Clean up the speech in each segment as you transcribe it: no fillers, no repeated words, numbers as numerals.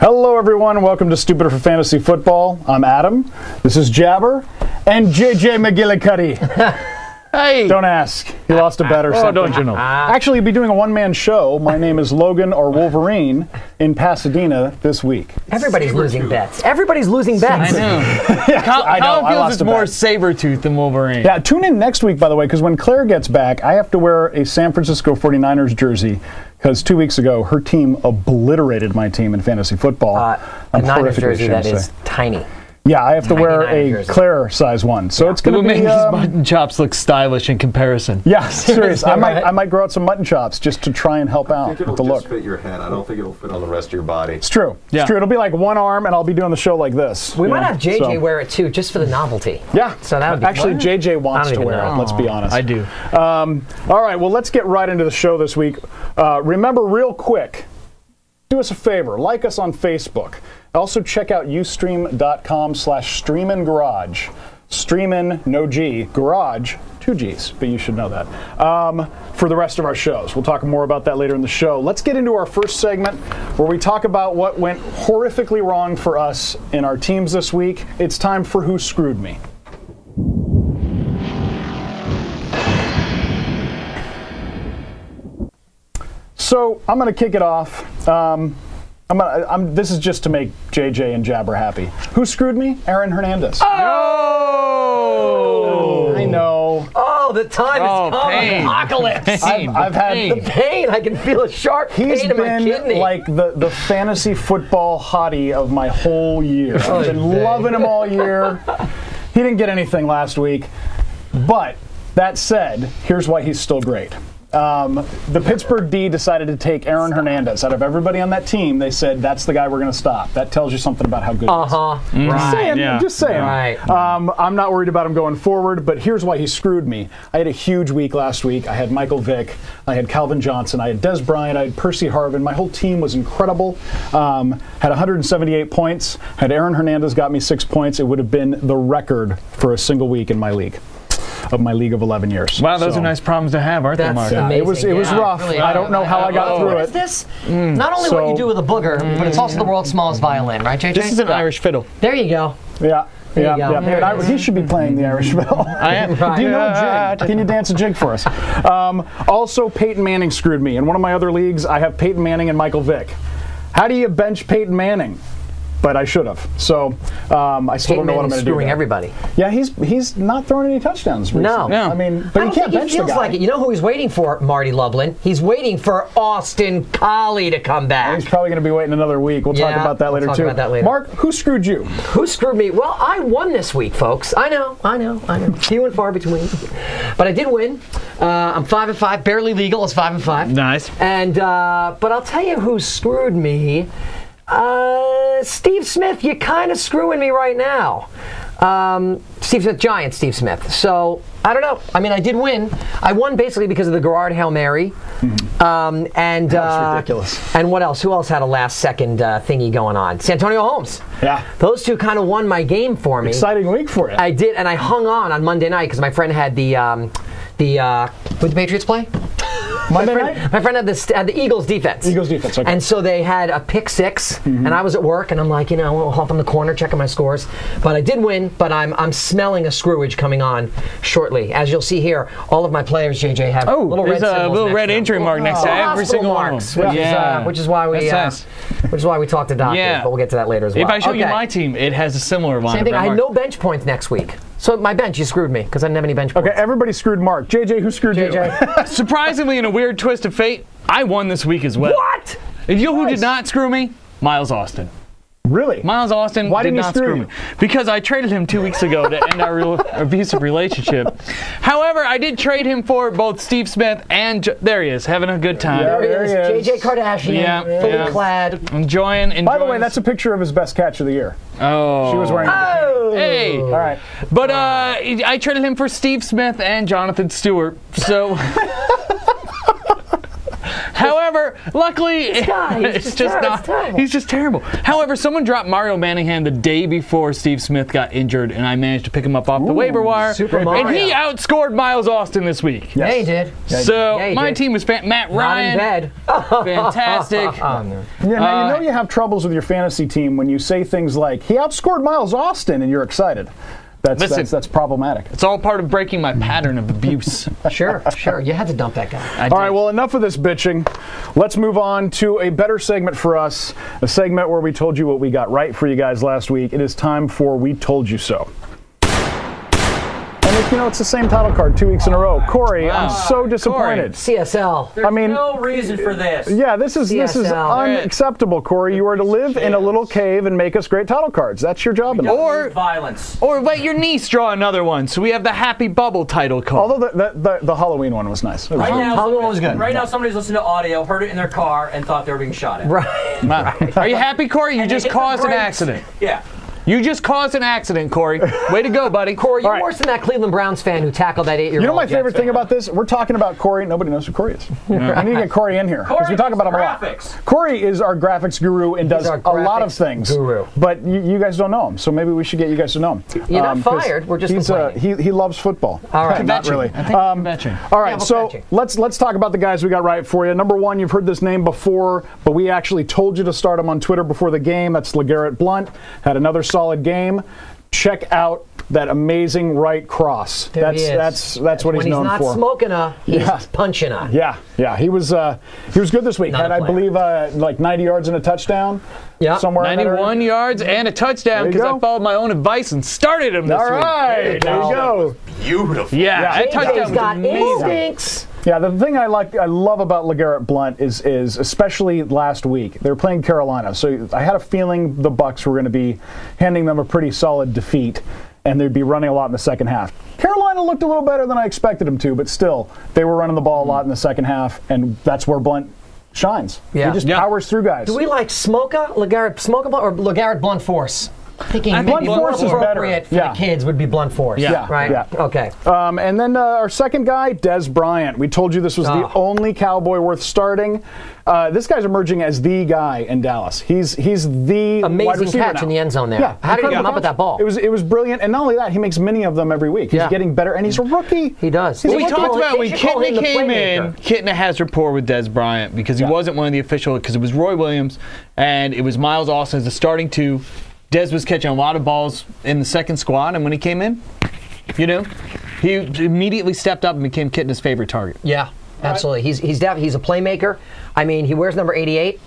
Hello everyone, welcome to Stupider for Fantasy Football. I'm Adam, this is Jabber, and JJ McGillicuddy. Hey! Don't ask, he lost a bet or something. Oh, don't you know? Actually, he'll be doing a one-man show. My name is Logan or Wolverine in Pasadena this week. Everybody's losing bets. Everybody's losing bets. I know. I know, Colin I feels lost it's a more bet. saber-tooth than Wolverine. Yeah, tune in next week, by the way, because when Claire gets back, I have to wear a San Francisco 49ers jersey, because 2 weeks ago, her team obliterated my team in fantasy football. A Niners jersey that is tiny. Yeah, I have to wear a jersey. Claire size one, so it's going to It be. would make his mutton chops look stylish in comparison. Yeah, serious. Right? I might grow out some mutton chops just to try and help out with the look. Fit your head. I don't think it'll fit on the rest of your body. It's true. Yeah. It's true. It'll be like one arm, and I'll be doing the show like this. We might have JJ So- wear it too, just for the novelty. Yeah. So that would be Actually, fun. JJ wants I don't to even wear know. it. Let's be honest. I do. All right. Well, let's get right into the show this week. Remember, real quick, do us a favor. Like us on Facebook. Also, check out ustream.com/streamingarage. Streamin, no G. Garage, 2 G's, but you should know that. For the rest of our shows. We'll talk more about that later in the show. Let's get into our first segment where we talk about what went horrifically wrong for us in our teams this week. It's time for Who Screwed Me. So I'm going to kick it off. This is just to make JJ and Jabber happy. Who screwed me? Aaron Hernandez. Oh! I know. Oh, the time has come. pain. Apocalypse. I've had. The pain. I can feel a sharp He's pain in my been kidney. like the fantasy football hottie of my whole year. I've been loving him all year. He didn't get anything last week. But that said, here's why he's still great. The Pittsburgh D decided to take Aaron Hernandez. Out of everybody on that team, they said, that's the guy we're going to stop. That tells you something about how good he is. Right. Just saying. Right. I'm not worried about him going forward, but here's why he screwed me. I had a huge week last week. I had Michael Vick, I had Calvin Johnson, I had Des Bryant, I had Percy Harvin. My whole team was incredible. Had 178 points. Had Aaron Hernandez got me 6 points, it would have been the record for a single week in my league. Of my league of 11 years. Wow, those are nice problems to have, aren't they, That's Mark? Yeah, amazing. it was rough. Really I don't know how I got through What it. is this? Not only what you do with a booger, but it's also the world's smallest violin, right, JJ? This is an Irish fiddle. There you go. Yeah. There Yeah, you go. yeah. There it And is. he should be playing the Irish fiddle. I am. Right. Do you know a jig? Can you dance a jig for us? Also, Peyton Manning screwed me. In one of my other leagues, I have Peyton Manning and Michael Vick. How do you bench Peyton Manning? But I should have. So I still don't know what I'm going to do. Screwing there. everybody. Yeah, he's not throwing any touchdowns recently. No. No. I mean, I but don't you can't think bench he the feels guy. like it. You know who he's waiting for, Marty Lublin? He's waiting for Austin Collie to come back. He's probably going to be waiting another week. We'll talk about that later we'll too. talk about that later. Mark, who screwed you? Who screwed me? Well, I won this week, folks. I know. Few and far between. But I did win. I'm 5-5, barely legal as 5-5. Nice. And but I'll tell you who screwed me. Steve Smith, you're kind of screwing me right now. Steve Smith, Giant Steve Smith. So, I don't know. I mean, I did win. I won basically because of the Garrard Hail Mary. And That's ridiculous. And what else? Who else had a last-second thingy going on? Santonio Holmes. Yeah. Those two kind of won my game for me. Exciting week for you. I did, and I hung on Monday night because my friend had who did the Patriots play? Monday night? My friend had the Eagles defense. Eagles defense, okay. And so they had a pick six, and I was at work, and I'm like, I'll hop in the corner, checking my scores. But I did win, but I'm smelling a screwage coming on shortly. As you'll see here, all of my players, JJ, have little red there's a symbols little next red to them. injury mark next to every Hospital single marks, one of them. which is why we That's which is why we talk to doctors. Yeah. But we'll get to that later as well. If I show you Okay. my team, it has a similar line. Same thing. I had no bench points next week. So my bench, you screwed me because I didn't have any bench points. Okay, everybody screwed Mark. JJ, who screwed you? Surprisingly, in a weird twist of fate, I won this week as well. What? And you know who did not screw me? Miles Austin. Really? Miles Austin Why did didn't he not screw screw you? me. Because I traded him 2 weeks ago to end our abusive relationship. However, I did trade him for both Steve Smith and there he is, having a good time. Yeah. There There he he is, is. JJ Kardashian, Yeah, fully yeah. clad. Enjoying. By the way, that's a picture of his best catch of the year. Oh. She was wearing a Hey. All right. But I traded him for Steve Smith and Jonathan Stewart. So. However, However, luckily, he's just terrible. However, someone dropped Mario Manningham the day before Steve Smith got injured, and I managed to pick him up off the waiver wire. Super Mario. And he outscored Miles Austin this week. Yeah, he did. So my team was Matt Ryan. Not in bed. Fantastic. Now you know you have troubles with your fantasy team when you say things like, he outscored Miles Austin, and you're excited. That's problematic. It's all part of breaking my pattern of abuse. Sure. You had to dump that guy. All right, well, enough of this bitching. Let's move on to a better segment for us, a segment where we told you what we got right for you guys last week. It is time for We Told You So. And it's the same title card 2 weeks in a row. Corey, I'm so disappointed. CSL. There's no reason for this. Yeah, this is unacceptable, Corey. You are to live in a little cave and make us great title cards. That's your job. Or violence. Or let your niece draw another one, so we have the Happy Bubble title card. Although the Halloween one was nice. Halloween was good. Right now, somebody's listening to audio, heard it in their car, and thought they were being shot at. Right. Are you happy, Corey? You just caused an accident. Yeah. You just caused an accident, Corey. Way to go, buddy. Corey, you're worse than that Cleveland Browns fan who tackled that 8-year-old. You know my favorite thing about this? We're talking about Corey. Nobody knows who Corey is. I need to get Corey in here because we talk about him a lot. Corey is our graphics guru and does a lot of things. But you guys don't know him, so maybe we should get you guys to know him. You're not fired. We're just complaining. He loves football. All right. Not really. I think convention. All right, so let's talk about the guys we got right for you. Number one, you've heard this name before, but we actually told you to start him on Twitter before the game. That's LeGarrette Blount. Had another solid game. Check out that amazing right cross. That's what he's known for. When he's not smoking he's punching Yeah. He was good this week. Had, I believe, like 90 yards and a touchdown. Yeah. Somewhere 91 yards and a touchdown because I followed my own advice and started him this week. All right. There you go. Beautiful. Yeah, that touchdown was amazing. Instincts. Yeah, the thing I love about LeGarrette Blount is especially last week, they were playing Carolina, so I had a feeling the Bucs were going to be handing them a pretty solid defeat, and they'd be running a lot in the second half. Carolina looked a little better than I expected them to, but still, they were running the ball a lot in the second half, and that's where Blount shines. Yeah. He just powers through guys. Do we like LeGarrette Blount, or LeGarrette Blunt Force? Thinking Blunt Force is better. For the kids would be Blunt Force. Yeah. Right? Yeah. Okay. And then our second guy, Dez Bryant. We told you this was the only Cowboy worth starting. This guy's emerging as the guy in Dallas. He's the amazing wide receiver catch now. in the end zone there. Yeah. How did he come up with that ball? It was brilliant, and not only that, he makes many of them every week. He's getting better, and he's a rookie. He does. We talked about when Kitna came in, Kitna has rapport with Dez Bryant because he wasn't one of the official, because it was Roy Williams, and it was Miles Austin as the starting two. Dez was catching a lot of balls in the second squad, and when he came in, he immediately stepped up and became Kitna's favorite target. Yeah, absolutely. He's a playmaker. I mean, he wears number 88.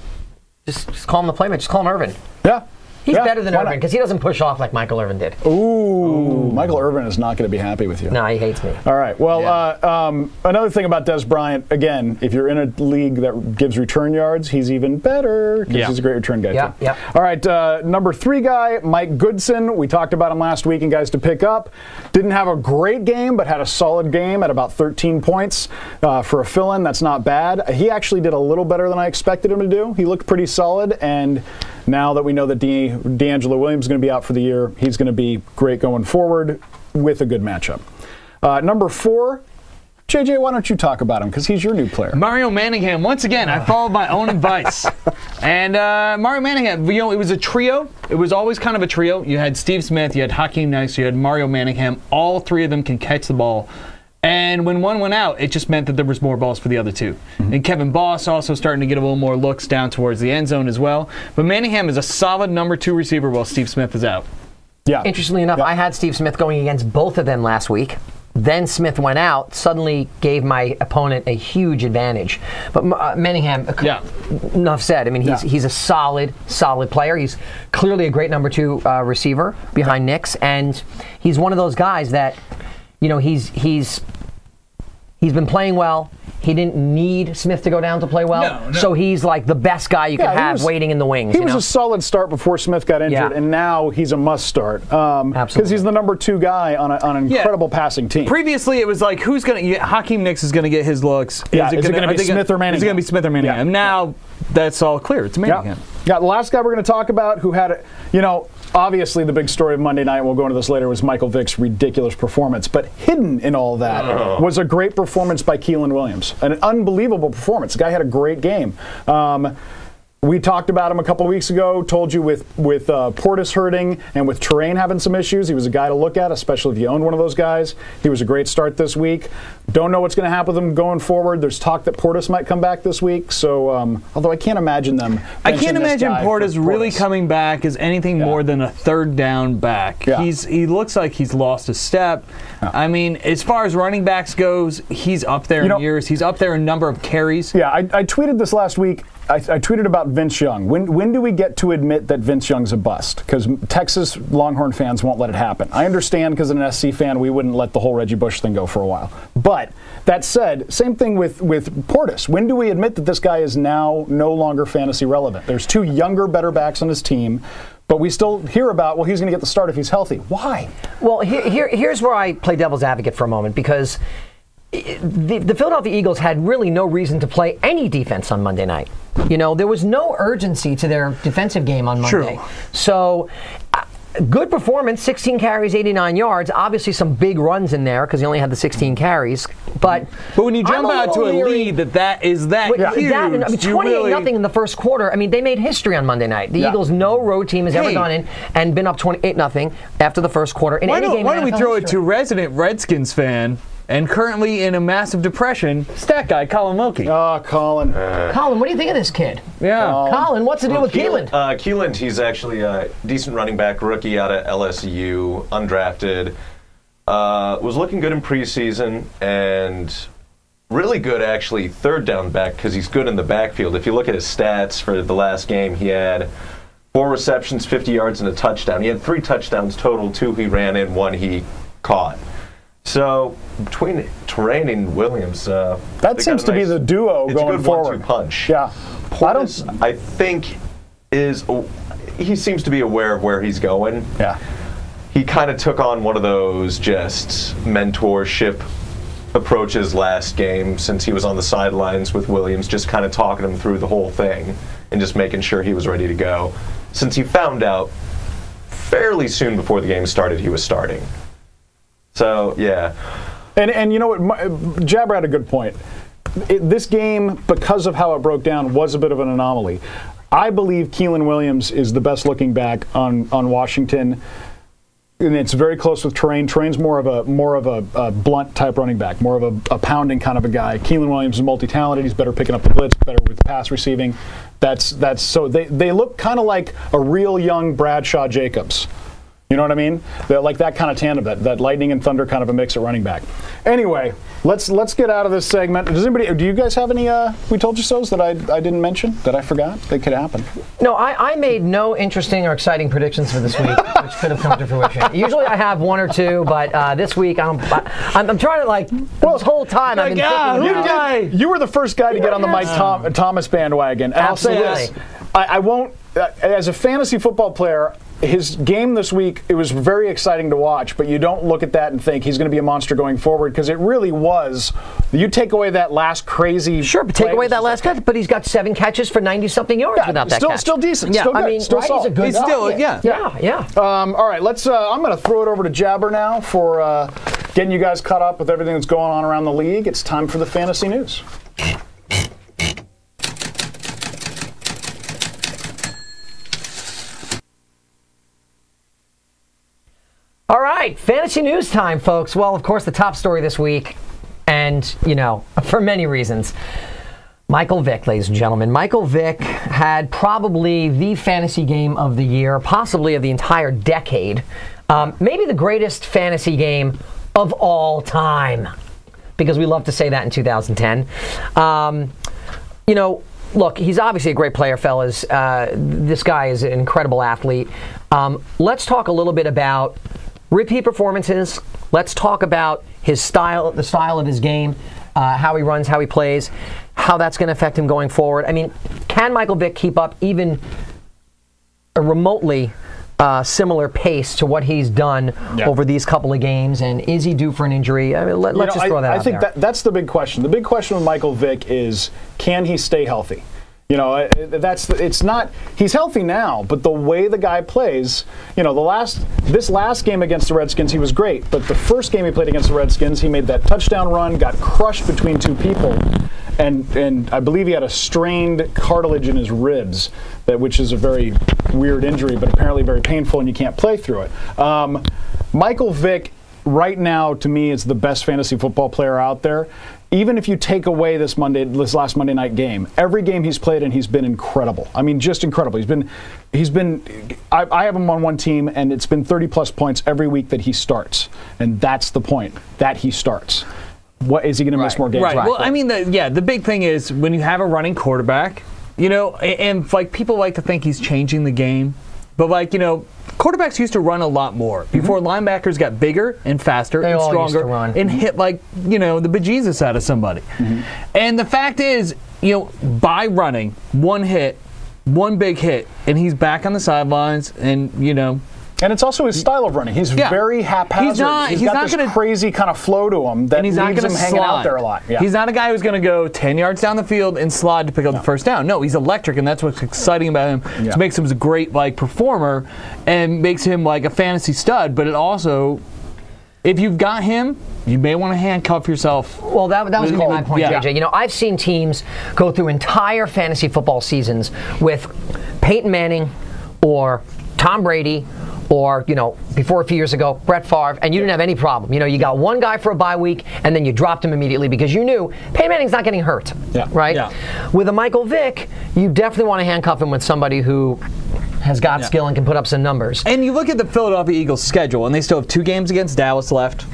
Just call him the playmaker. Just call him Irvin. Yeah. He's better than Irvin because he doesn't push off like Michael Irvin did. Ooh. Michael Irvin is not going to be happy with you. No, he hates me. All right. Well, another thing about Dez Bryant, again, if you're in a league that gives return yards, he's even better because he's a great return guy, too. Yeah. All right. Number 3 guy, Mike Goodson. We talked about him last week and guys to pick up. Didn't have a great game, but had a solid game at about 13 points for a fill-in. That's not bad. He actually did a little better than I expected him to do. He looked pretty solid, and now that we know that D'Angelo Williams is going to be out for the year, he's going to be great going forward with a good matchup. Number 4, JJ, why don't you talk about him? Because he's your new player. Mario Manningham. Once again, I followed my own advice. And Mario Manningham, it was a trio. It was always kind of a trio. You had Steve Smith, you had Hakeem Nicks, you had Mario Manningham. All three of them can catch the ball. And when one went out, it just meant that there was more balls for the other two. Mm-hmm. And Kevin Boss also starting to get a little more looks down towards the end zone as well. But Manningham is a solid number 2 receiver while Steve Smith is out. Yeah. Interestingly enough, I had Steve Smith going against both of them last week. Then Smith went out, suddenly gave my opponent a huge advantage. But Manningham, enough said. I mean, he's a solid player. He's clearly a great number 2 receiver behind Nicks, and he's one of those guys that, he's been playing well. He didn't need Smith to go down to play well. No. So he's like the best guy you could have waiting in the wings. He was a solid start before Smith got injured, and now he's a must start. Because he's the number 2 guy on an incredible passing team. Previously, it was like, who's going to... Hakeem Nicks is going to get his looks. Is it going to be Smith or Manningham? It's going to be Smith or Manningham. Now, that's all clear. It's Manningham. Yeah, the last guy we're going to talk about who had, obviously the big story of Monday night, we'll go into this later, was Michael Vicks' ridiculous performance. But hidden in all that was a great performance by Keelan Williams. An unbelievable performance. The guy had a great game. We talked about him a couple of weeks ago, told you with Portis hurting and with Terrain having some issues, he was a guy to look at, especially if you owned one of those guys. He was a great start this week. Don't know what's going to happen with him going forward. There's talk that Portis might come back this week, so although I can't imagine them. I can't imagine Portis really coming back as anything more than a third down back. Yeah. He looks like he's lost a step. Yeah. I mean, as far as running backs goes, he's up there in years. He's up there in number of carries. Yeah, I tweeted this last week. I tweeted about Vince Young. When do we get to admit that Vince Young's a bust? Because Texas Longhorn fans won't let it happen. I understand because as an SC fan, we wouldn't let the whole Reggie Bush thing go for a while. But that said, same thing with Portis. When do we admit that this guy is now no longer fantasy relevant? There's two younger, better backs on his team. But we still hear about, well, he's going to get the start if he's healthy. Why? Well, here's where I play devil's advocate for a moment, because the Philadelphia Eagles had really no reason to play any defense on Monday night. There was no urgency to their defensive game on Monday. True. So, good performance, 16 carries, 89 yards. Obviously, some big runs in there because he only had the 16 carries. But when you jump out to a lead that is huge, 28-0 in the first quarter. I mean, they made history on Monday night. The Eagles, no road team has ever gone in and been up 28-0 after the first quarter in any game. Why don't we throw it to resident Redskins fan and currently in a massive depression, stat guy Colin Wilkie? Oh, Colin. Colin, what do you think of this kid? Yeah. Colin, what's the deal with Keelan? Keelan, he's actually a decent running back, rookie out of LSU, undrafted. Was looking good in preseason and really good, actually, third down back because he's good in the backfield. If you look at his stats for the last game, he had 4 receptions, 50 yards, and a touchdown. He had 3 touchdowns total, 2 he ran in, 1 he caught. So between Terrain and Williams, that seems to be the duo going forward. It's a good 1-2 punch. Yeah, Portis, I think he seems to be aware of where he's going. Yeah, he kind of took on one of those just mentorship approaches last game since he was on the sidelines with Williams, just kind of talking him through the whole thing and just making sure he was ready to go. Since he found out fairly soon before the game started he was starting. So, yeah. And you know what? Jabber had a good point. This game, because of how it broke down, was a bit of an anomaly. I believe Keelan Williams is the best looking back on Washington. And it's very close with Terrain. Terrain's more of a blunt type running back, more of a pounding kind of a guy. Keelan Williams is multi-talented. He's better picking up the blitz, better with pass receiving. That's so they look kind of like a real young Bradshaw Jacobs. You know what I mean? They're like that kind of tandem, that lightning and thunder kind of a mix at running back. Anyway, let's get out of this segment. Do you guys have any we told you so's that I didn't mention that I forgot that could happen? No, I made no interesting or exciting predictions for this week, which could have come to fruition. Usually I have 1 or 2, but this week I'm trying to this whole time I've been thinking. You were the first guy to get on the Mike Thomas bandwagon. And I'll say this, I won't. As a fantasy football player, his game this week, it was very exciting to watch, but you don't look at that and think he's going to be a monster going forward, because it really was. You take away that last crazy... Sure, but take away that last catch, but he's got 7 catches for 90-something yards without that catch. Still decent. Yeah, still good. I mean, still he's a good guy. Yeah. All right, let's. I'm going to throw it over to Jabber now for getting you guys caught up with everything that's going on around the league. It's time for the fantasy news. All right, fantasy news time, folks. Well, of course, the top story this week, and, for many reasons, Michael Vick, ladies and gentlemen. Michael Vick had probably the fantasy game of the year, possibly of the entire decade. Maybe the greatest fantasy game of all time, because we love to say that in 2010. Look, he's obviously a great player, fellas. This guy is an incredible athlete. Let's talk a little bit about repeat performances. Let's talk about his style, the style of his game, how he runs, how he plays, how that's going to affect him going forward. I mean, can Michael Vick keep up even a remotely similar pace to what he's done over these couple of games, and is he due for an injury? I mean, let's just throw that out there. I think that's the big question. The big question with Michael Vick is, can he stay healthy? You know, it's not. He's healthy now, but the way the guy plays, you know, this last game against the Redskins, he was great. But the first game he played against the Redskins, he made that touchdown run, got crushed between two people, and I believe he had a strained cartilage in his ribs, which is a very weird injury, but apparently very painful, and you can't play through it. Michael Vick, right now, to me, is the best fantasy football player out there. Even if you take away this last Monday night game, every game he's played in, he's been incredible. I mean, just incredible. He's been. I have him on one team, and it's been 30-plus points every week that he starts, and that's the point, that he starts. What is he going to miss more games? Right. Well, I mean, the big thing is when you have a running quarterback, you know, and like people like to think he's changing the game, but like, you know, quarterbacks used to run a lot more before linebackers got bigger and faster and stronger and hit like, you know, the bejesus out of somebody. And the fact is, you know, by running one big hit, and he's back on the sidelines, and, you know. And it's also his style of running. He's very haphazard. He's got this crazy kind of flow to him that leaves him hanging out there a lot. Yeah. He's not a guy who's going to go 10 yards down the field and slide to pick up the first down. No, he's electric, and that's what's exciting about him. It makes him a great like performer and makes him like a fantasy stud. But it also, if you've got him, you may want to handcuff yourself. Well, that was going to be my point, JJ. You know, I've seen teams go through entire fantasy football seasons with Peyton Manning or Tom Brady, or, you know, before a few years ago, Brett Favre, and you didn't have any problem. You know, you got one guy for a bye week, and then you dropped him immediately because you knew Peyton Manning's not getting hurt, right? Yeah. With a Michael Vick, you definitely want to handcuff him with somebody who has got skill and can put up some numbers. And you look at the Philadelphia Eagles' schedule, and they still have 2 games against Dallas left.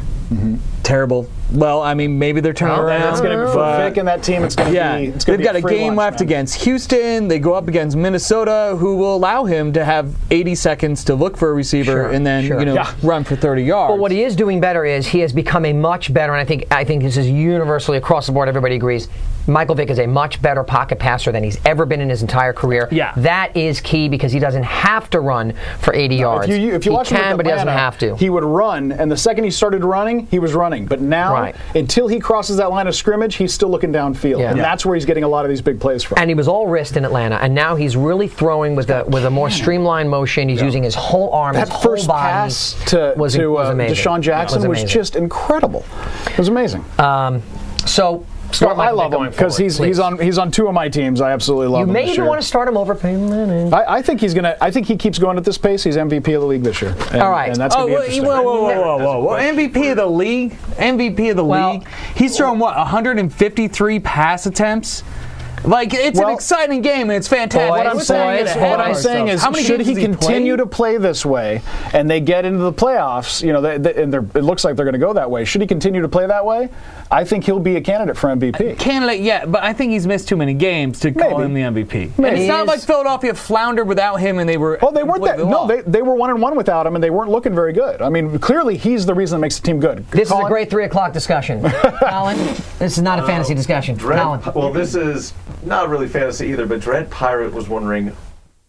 Terrible. Well, I mean, maybe they're turning around. It's going to be for Vick and that team. It's going to be. They've got a game left against Houston. They go up against Minnesota, who will allow him to have 80 seconds to look for a receiver and then run for 30 yards. But what he is doing better is he has become a much better, and I think this is universally across the board. Everybody agrees. Michael Vick is a much better pocket passer than he's ever been in his entire career. Yeah. That is key because he doesn't have to run for 80 yards. If you watch him with Atlanta, but he doesn't have to. He would run, and the second he started running, he was running. But now, until he crosses that line of scrimmage, he's still looking downfield, and that's where he's getting a lot of these big plays from. And he was all wrist in Atlanta, and now he's really throwing with a more streamlined motion. He's using his whole arm, his whole first body. Pass to Deshaun Jackson was just incredible. It was amazing. I love him because he's on 2 of my teams. I absolutely love him. You may even want to start him over Peyton Manning. I think he's gonna. I think he keeps going at this pace. He's MVP of the league this year. All right, and that's gonna be interesting. Whoa! MVP of the league. MVP of the league. He's thrown 153 pass attempts. Like, it's an exciting game, and it's fantastic. What I'm saying is, should he continue to play this way, and they get into the playoffs, you know, and it looks like they're going to go that way. Should he continue to play that way? I think he'll be a candidate for MVP. But I think he's missed too many games to call him the MVP. And it's not like Philadelphia floundered without him, and they were. Oh, they weren't that. No, they were 1-1 without him, and they weren't looking very good. I mean, clearly he's the reason that makes the team good. This is a great 3 o'clock discussion, Colin. This is not a fantasy discussion, Colin. Well, this is not really fantasy either, but Dread Pirate was wondering,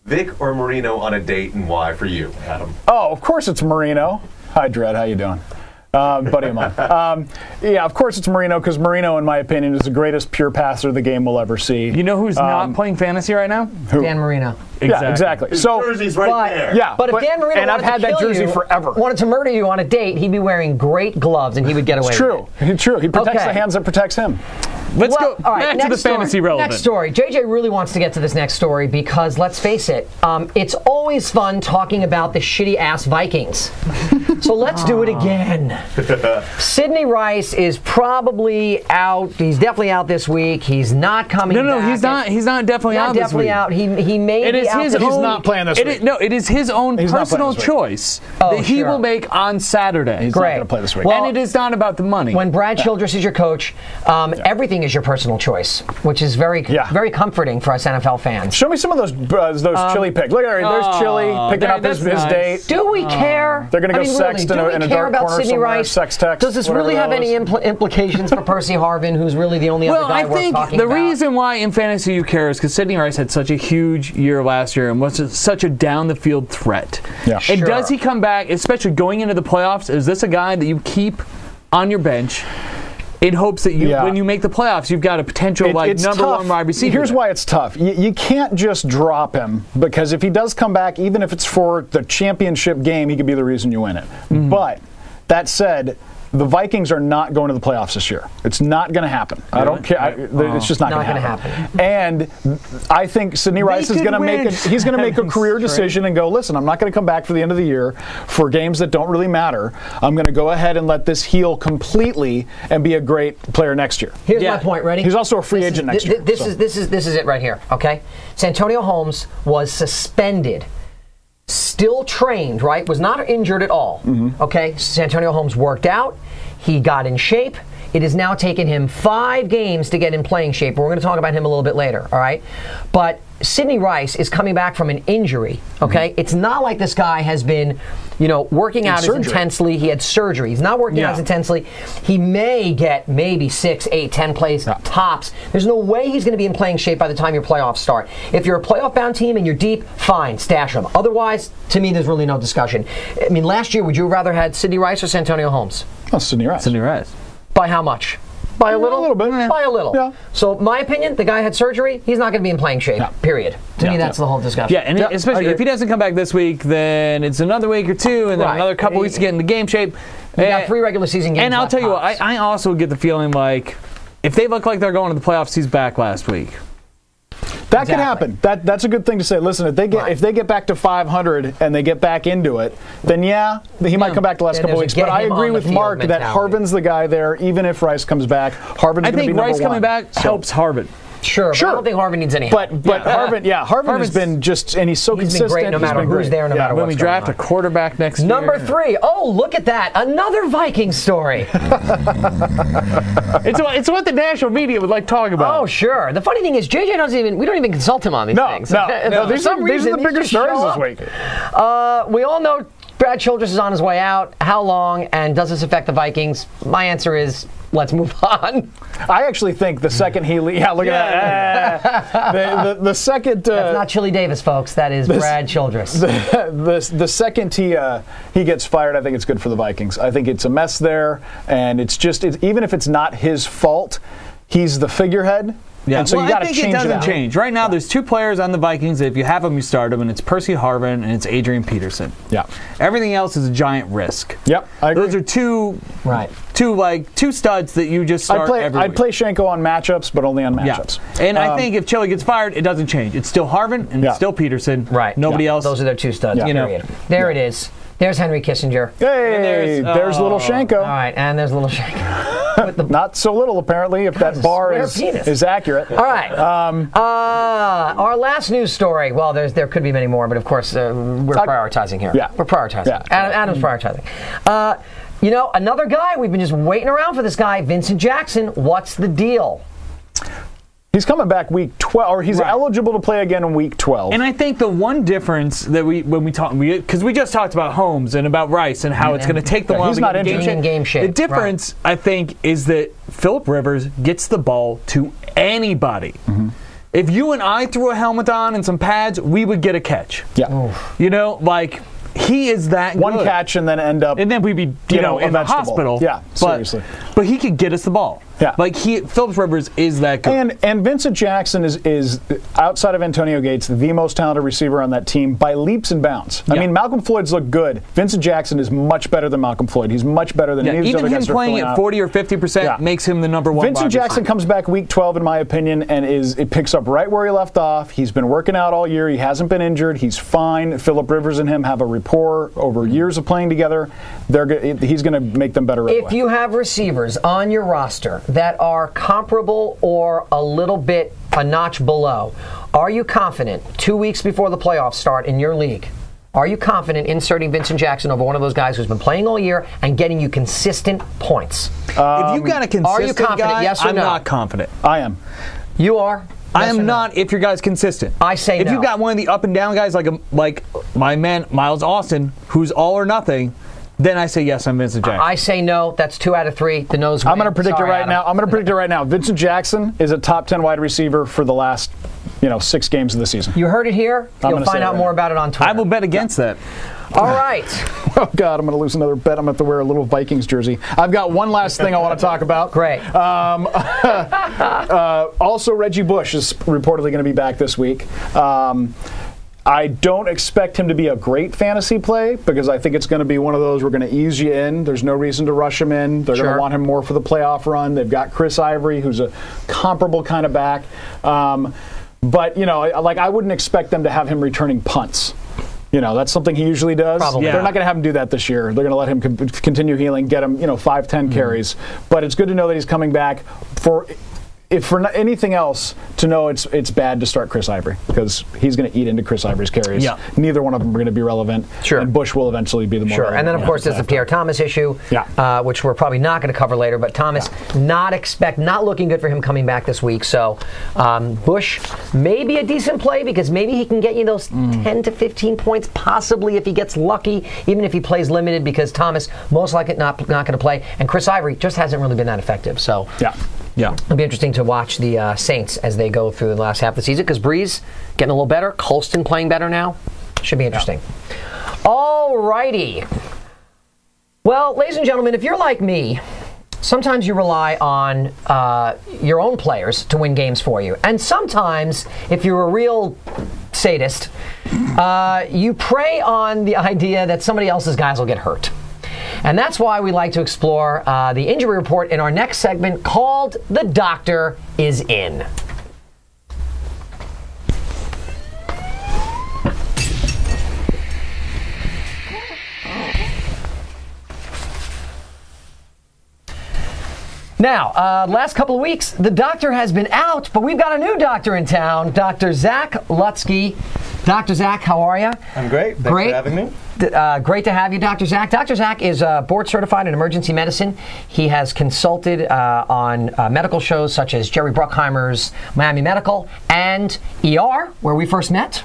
Vick or Marino on a date, and why for you, Adam? Oh, of course it's Marino. Hi, Dread. How you doing? Buddy of mine. Yeah, of course it's Marino, because Marino, in my opinion, is the greatest pure passer the game will ever see. You know who's not playing fantasy right now? Dan Marino. Exactly. His jersey's right there. Yeah, but if Dan Marino wanted to murder you on a date, he'd be wearing great gloves, and he would get away with it. It's true. He protects the hands that protects him. Let's go back to the fantasy relevant. Next story. JJ really wants to get to this next story because, let's face it, it's always fun talking about the shitty-ass Vikings. So let's do it again. Sidney Rice is probably out. He's definitely out this week. He's not coming back. No, he's not. He's not definitely out this week. Out. He may be out. He's not playing this week. It is his own personal choice that he will make on Saturday. He's not going to play this week. Well, and it is not about the money. When Brad Childress is your coach, everything is your personal choice, which is very comforting for us NFL fans. Show me some of those chili pics. Look at her. There's Chili picking up his date. Do we care? They're going to go sext in a dark corner somewhere. Sex text. Does this really have any implications for Percy Harvin, who's really the only other guy worth talking about? The reason why in fantasy you care is because Sidney Rice had such a huge year last year and was such a down-the-field threat. Yeah. And does he come back, especially going into the playoffs? Is this a guy that you keep on your bench? in hopes that when you make the playoffs, you've got a potential it's number tough. one wide receiver. Here's why it's tough. You can't just drop him, because if he does come back, even if it's for the championship game, he could be the reason you win it. But that said, the Vikings are not going to the playoffs this year. It's not going to happen. I don't care. It's just not going to happen. And I think Sidney Rice is going to make a career decision and go, listen, I'm not going to come back for the end of the year for games that don't really matter. I'm going to go ahead and let this heal completely and be a great player next year. Here's my point. Ready? He's also a free agent next year. This is it right here. Okay, Santonio Holmes was suspended. Still trained, right? Was not injured at all. Okay, Santonio Holmes worked out. He got in shape. It has now taken him 5 games to get in playing shape. We're going to talk about him a little bit later, all right? But Sidney Rice is coming back from an injury, okay? It's not like this guy has been, working out as intensely. He had surgery. He's not working out as intensely. He may get maybe 6, 8, 10 plays tops. There's no way he's going to be in playing shape by the time your playoffs start. If you're a playoff-bound team and you're deep, fine, stash him. Otherwise, to me, there's really no discussion. I mean, last year, would you have rather had Sidney Rice or Santonio Holmes? Oh, Sidney Rice. Sidney Rice. By how much? By a little? A little bit. By a little. Yeah. So, my opinion, the guy had surgery. He's not going to be in playing shape, period. To me, that's the whole discussion. Yeah, and especially if he doesn't come back this week, then it's another week or two, and then another couple weeks to get into game shape. We got 3 regular season games. And I'll tell you what, I also get the feeling like if they look like they're going to the playoffs, he's back last week. That could happen. That's a good thing to say. Listen, if they get back to 500 and they get back into it, then he might come back the last couple of weeks. But I agree with Mark that Harvin's the guy there. Even if Rice comes back, Harvin's going to be number 1. I think Rice coming back helps Harvin. Sure. But I don't think Harvin needs any help. But Harvin has been just, and he's so consistent. He's been great no matter who's there, no matter when we draft a quarterback next year. Number 3. Oh, look at that. Another Viking story. It's what the national media would like talking about. Oh, sure. The funny thing is, JJ we don't even consult him on these things. No. These are the bigger stories this week. We all know Brad Childress is on his way out. How long, and does this affect the Vikings? My answer is, let's move on. I actually think the second he leaves... Yeah, look at that. The second... That's not Chili Davis, folks. That is Brad Childress. The second he gets fired, I think it's good for the Vikings. I think it's a mess there, and even if it's not his fault, he's the figurehead. Yeah, and so you got to change it. I think it doesn't change. Right now, there's 2 players on the Vikings that if you have them, you start them, and it's Percy Harvin and it's Adrian Peterson. Yeah. Everything else is a giant risk. Yep, I agree. Those are two studs that you just start every week. I'd play Schenko on matchups, but only on matchups. Yeah. And I think if Chili gets fired, it doesn't change. It's still Harvin and it's still Peterson. Right. Nobody else. Those are their 2 studs. Period. There it is. There's Henry Kissinger. Hey, there's little Schenko. All right, and there's little Schenko. Not so little, apparently, if that bar is accurate. All right. Our last news story. Well, there could be many more, but of course, we're prioritizing here. Yeah. We're prioritizing. Yeah. Adam's prioritizing. Another guy, we've been just waiting around for this guy, Vincent Jackson. What's the deal? He's coming back week 12, or he's eligible to play again in week 12. And I think the one difference that when we talk, because we just talked about Holmes and about Rice and how it's going to take the while to get in game shape. The difference, I think, is that Phillip Rivers gets the ball to anybody. Mm-hmm. If you and I threw a helmet on and some pads, we would get a catch. Yeah. He is that one good. catch and then we'd be in the hospital. Yeah, seriously. But he could get us the ball. Yeah. Phillip Rivers is that good. And Vincent Jackson is outside of Antonio Gates the most talented receiver on that team by leaps and bounds. I mean, Malcolm Floyd's look good. Vincent Jackson is much better than Malcolm Floyd. He's much better than any of the other guys. Even him playing at 40 or 50% makes him the number 1. Vincent Jackson comes back week 12, in my opinion, and it picks up right where he left off. He's been working out all year. He hasn't been injured. He's fine. Phillip Rivers and him have a rapport over years of playing together. He's going to make them better. If you have receivers on your roster that are comparable or a little bit a notch below, are you confident 2 weeks before the playoffs start in your league? Are you confident inserting Vincent Jackson over one of those guys who's been playing all year and getting you consistent points? If you've got a consistent are you confident? Guy, yes or I'm no? not confident. I am. You are? I am not if your guy's consistent. I say if you've got one of the up and down guys like my man Miles Austin, who's all or nothing, then I say yes, I'm Vincent Jackson. I say no. That's 2 out of 3. The no's I'm going to predict it right now. I'm going to predict it right now. Vincent Jackson is a top 10 wide receiver for the last 6 games of the season. You heard it here. You'll find out more about it on Twitter. I will bet against that. All right. Oh, God, I'm going to lose another bet. I'm going to have to wear a little Vikings jersey. I've got one last thing I want to talk about. Great. Also, Reggie Bush is reportedly going to be back this week. I don't expect him to be a great fantasy play because I think it's going to be one of those we're going to ease you in. There's no reason to rush him in. They're going to want him more for the playoff run. They've got Chris Ivory, who's a comparable kind of back. But, you know, like I wouldn't expect them to have him returning punts. You know, that's something he usually does. Probably. They're not going to have him do that this year. They're going to let him continue healing, get him, 5-10 carries. But it's good to know that he's coming back if for anything else, to know it's bad to start Chris Ivory because he's going to eat into Chris Ivory's carries. Yeah. Neither one of them are going to be relevant. Sure. And Bush will eventually be the more relevant. And then, of course, there's the Pierre Thomas issue, which we're probably not going to cover later. But Thomas, not looking good for him coming back this week. So Bush may be a decent play because maybe he can get you those 10 to 15 points, possibly if he gets lucky, even if he plays limited because Thomas most likely not going to play. And Chris Ivory just hasn't really been that effective. So it'll be interesting to watch the Saints as they go through the last half of the season because Breeze getting a little better, Colston playing better now. Should be interesting. All righty. Well, ladies and gentlemen, if you're like me, sometimes you rely on your own players to win games for you. And sometimes, if you're a real sadist, you prey on the idea that somebody else's guys will get hurt. And that's why we like to explore the injury report in our next segment called The Doctor is In. Now, last couple of weeks, the doctor has been out, but we've got a new doctor in town, Dr. Zach Lutsky. Dr. Zach, how are you? I'm great. Thanks for having me. Great to have you, Dr. Zach. Dr. Zach is board certified in emergency medicine. He has consulted on medical shows such as Jerry Bruckheimer's Miami Medical and ER, where we first met.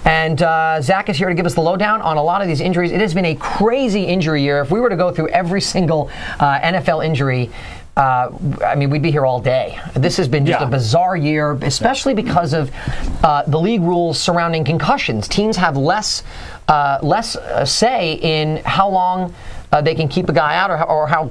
And Zach is here to give us the lowdown on a lot of these injuries. It has been a crazy injury year. If we were to go through every single NFL injury, I mean, we'd be here all day. This has been just a bizarre year, especially because of the league rules surrounding concussions. Teams have less say in how long they can keep a guy out or how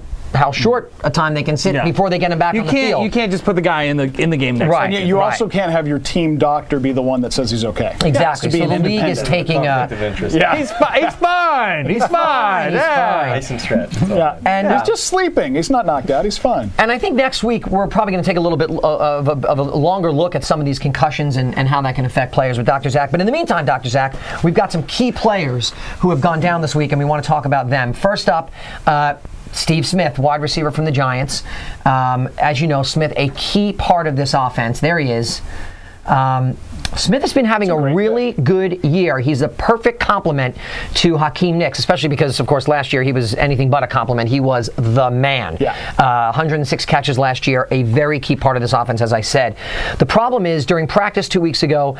short a time they can sit before they get him back on the field. You can't just put the guy in the game next. Right. And you also can't have your team doctor be the one that says he's okay. Exactly. So the league is taking He's fine. He's fine. Nice and stretched. And he's just sleeping. He's not knocked out. He's fine. And I think next week we're probably going to take a little bit of a longer look at some of these concussions and how that can affect players with Dr. Zach. But in the meantime, Dr. Zach, we've got some key players who have gone down this week, and we want to talk about them. First up, Steve Smith, wide receiver from the Giants. As you know, Smith, a key part of this offense. There he is. Smith has been having a really good year. He's a perfect complement to Hakeem Nicks, especially because, of course, last year he was anything but a compliment. He was the man. 106 catches last year, a very key part of this offense, as I said. The problem is, during practice 2 weeks ago,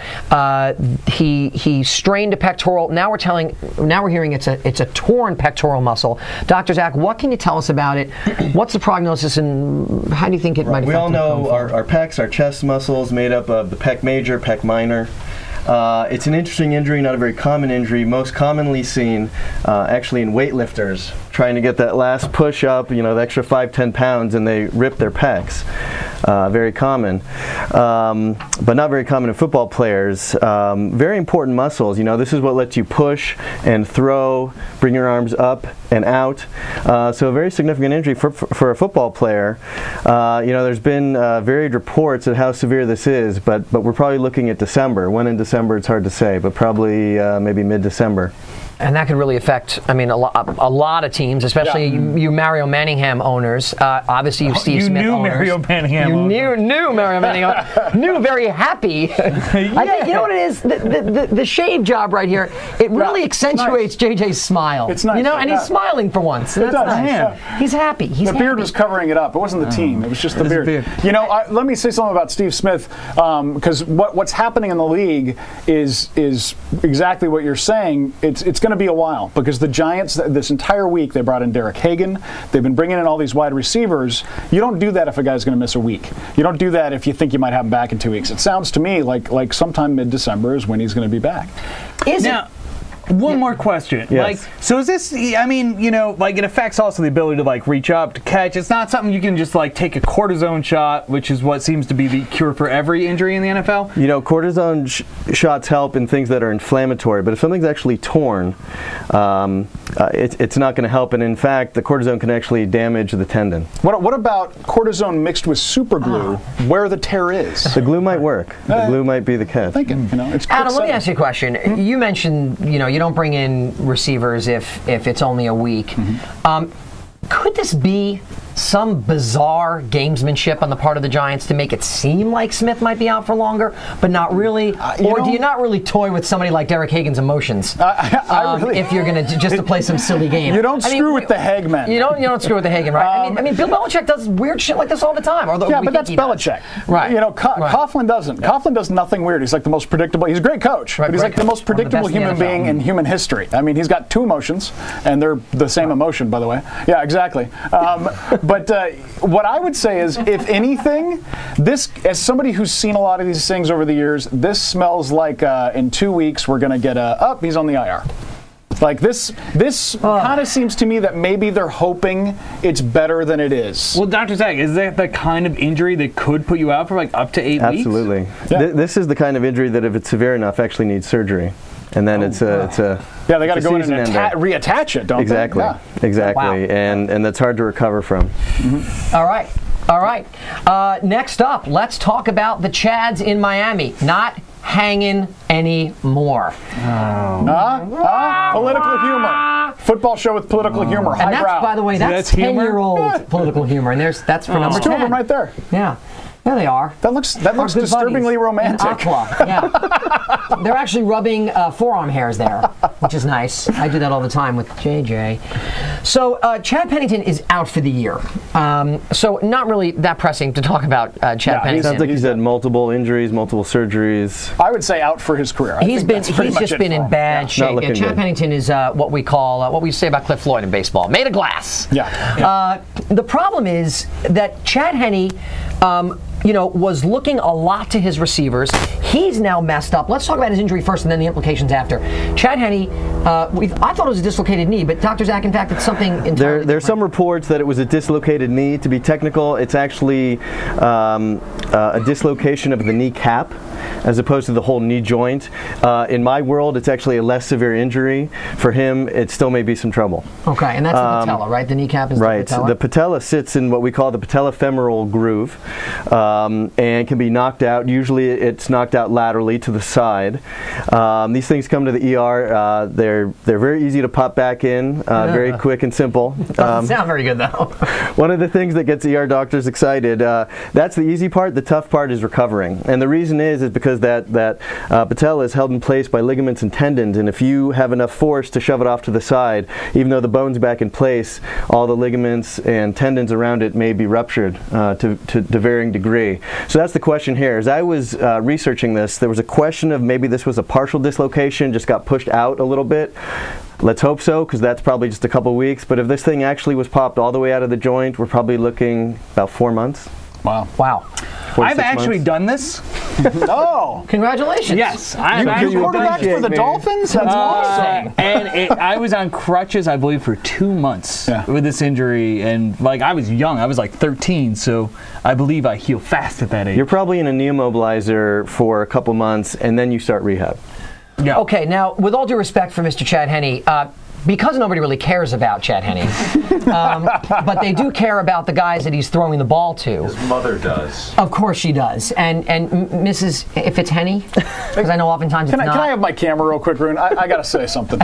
he strained a pectoral. Now we're hearing it's a torn pectoral muscle. Dr. Zach, what can you tell us about it? What's the prognosis, and how do you think it might affect him? We all know our pecs, our chest muscles, made up of the pec major, pec minor. It's an interesting injury, not a very common injury, most commonly seen actually in weightlifters trying to get that last push up, the extra 5-10 pounds, and they rip their pecs. Very common, but not very common in football players. Very important muscles. This is what lets you push and throw, bring your arms up and out. So a very significant injury for a football player. There's been varied reports of how severe this is, but we're probably looking at December. When in December, it's hard to say, but probably maybe mid-December. And that could really affect, a lot of teams, especially you Mario Manningham owners. Obviously, you Steve Smith owners. Mario Manningham. You knew Mario Manningham. Knew very happy. I think, you know what it is? The shave job right here, it really accentuates JJ's smile. It's nice. And he's smiling for once. That's nice. He's happy. The beard was covering it up. It wasn't the team. It was just the beard. Let me say something about Steve Smith, because what's happening in the league is exactly what you're saying. It's going to be a while, because the Giants, this entire week, they brought in Derek Hagan. They've been bringing in all these wide receivers. You don't do that if a guy's going to miss a week. You don't do that if you think you might have him back in 2 weeks. It sounds to me like sometime mid-December is when he's going to be back. One more question. Yes. Like, so is this? I mean, you know, like it affects also the ability to like reach up to catch. It's not something you can just like take a cortisone shot, which is what seems to be the cure for every injury in the NFL. You know, cortisone shots help in things that are inflammatory, but if something's actually torn, it's not going to help. And in fact, the cortisone can actually damage the tendon. What about cortisone mixed with super glue where the tear is? The glue might work. The glue might be the catch. Thinking, you know, it's Adam, let me ask you a question. You mentioned, you know, you don't bring in receivers if it's only a week. Could this be some bizarre gamesmanship on the part of the Giants to make it seem like Smith might be out for longer, but not really? Or do you not really toy with somebody like Derek Hagan's emotions if you're going to just to play some silly game? You don't screw with the Hagman. You don't screw with the Hagan, right? I mean, Bill Belichick does weird shit like this all the time. Yeah, but that's Belichick. Right. You know, Coughlin doesn't. Coughlin does nothing weird. He's like the most predictable. He's a great coach, but he's like the most predictable human being in human history. I mean, he's got two emotions, and they're the same emotion, by the way. Yeah, exactly. But what I would say is, if anything, this, as somebody who's seen a lot of these things over the years, this smells like in 2 weeks we're going to get he's on the IR. Like this kind of seems to me that maybe they're hoping it's better than it is. Well, Dr. Zach, is that the kind of injury that could put you out for like up to 8 weeks? Absolutely. Yeah. This is the kind of injury that if it's severe enough actually needs surgery. And then it's a yeah, they got to go in and reattach it, don't exactly. they? Yeah. Exactly. Wow. And that's hard to recover from. All right. Next up, let's talk about the Chads in Miami. Not hanging anymore. Political humor. Football show with political humor. And that's, by the way, that's 10-year-old political humor. And that's for number 10. Two of them right there. Yeah. There they are. That looks disturbingly romantic. Aqua, yeah. They're actually rubbing forearm hairs there, which is nice. I do that all the time with JJ. So Chad Pennington is out for the year. So not really that pressing to talk about Chad Pennington. Sounds like he's had multiple injuries, multiple surgeries. I would say out for his career. He's just been in bad shape. Yeah, Chad Pennington is what we say about Cliff Floyd in baseball, made of glass. Yeah. The problem is that Chad Henne was looking a lot to his receivers. He's now messed up. Let's talk about his injury first and then the implications after. Chad Henne, I thought it was a dislocated knee, but Dr. Zach, in fact, it's something entirely There's some reports that it was a dislocated knee. To be technical, it's actually a dislocation of the kneecap as opposed to the whole knee joint. In my world, it's actually a less severe injury. For him, it still may be some trouble. Okay, and that's the patella, right? The kneecap is right. the patella? The patella sits in what we call the patellofemoral groove and can be knocked out. Usually it's knocked out laterally to the side. These things come to the ER. They're very easy to pop back in, very quick and simple. Doesn't sound very good, though. One of the things that gets ER doctors excited, that's the easy part. The tough part is recovering. And the reason is because that patella is held in place by ligaments and tendons, and if you have enough force to shove it off to the side, even though the bone's back in place, all the ligaments and tendons around it may be ruptured to varying degree. So that's the question here. As I was researching this, there was a question of maybe this was a partial dislocation, just got pushed out a little bit. Let's hope so, because that's probably just a couple weeks. But if this thing actually was popped all the way out of the joint, we're probably looking about 4 months. Wow. I've actually done this. Oh, congratulations! Yes, you quarterbacked for the Dolphins. That's awesome. And I was on crutches, I believe, for 2 months with this injury, and like I was young, I was like 13, so I believe I heal fast at that age. You're probably in a knee immobilizer for a couple months, and then you start rehab. Yeah. Okay, now with all due respect for Mr. Chad Henne, because nobody really cares about Chad Henne, but they do care about the guys that he's throwing the ball to. His mother does. Of course she does. And Mrs. If it's Henne, because I know oftentimes it's not. Can I have my camera real quick, Rune? I got to say something.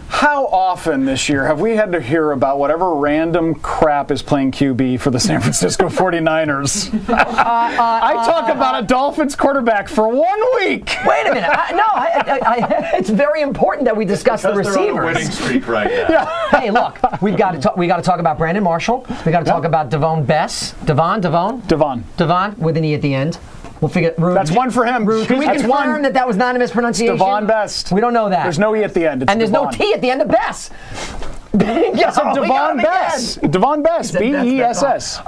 How often this year have we had to hear about whatever random crap is playing QB for the San Francisco 49ers? I talk about a Dolphins quarterback for 1 week. Wait a minute. It's very important that we discuss the receivers. They're on a winning streak right now. Yeah. Hey, look, we got to talk about Brandon Marshall. We got to talk about Devon Bess. Devon with an E at the end. We'll figure. That's one for him. Can we confirm that was not a mispronunciation? Devon Best. We don't know that. There's no E at the end. It's and there's Devon. no T at the end of Bess. It's a Devon Bess. Devon Bess. B-E-S-S.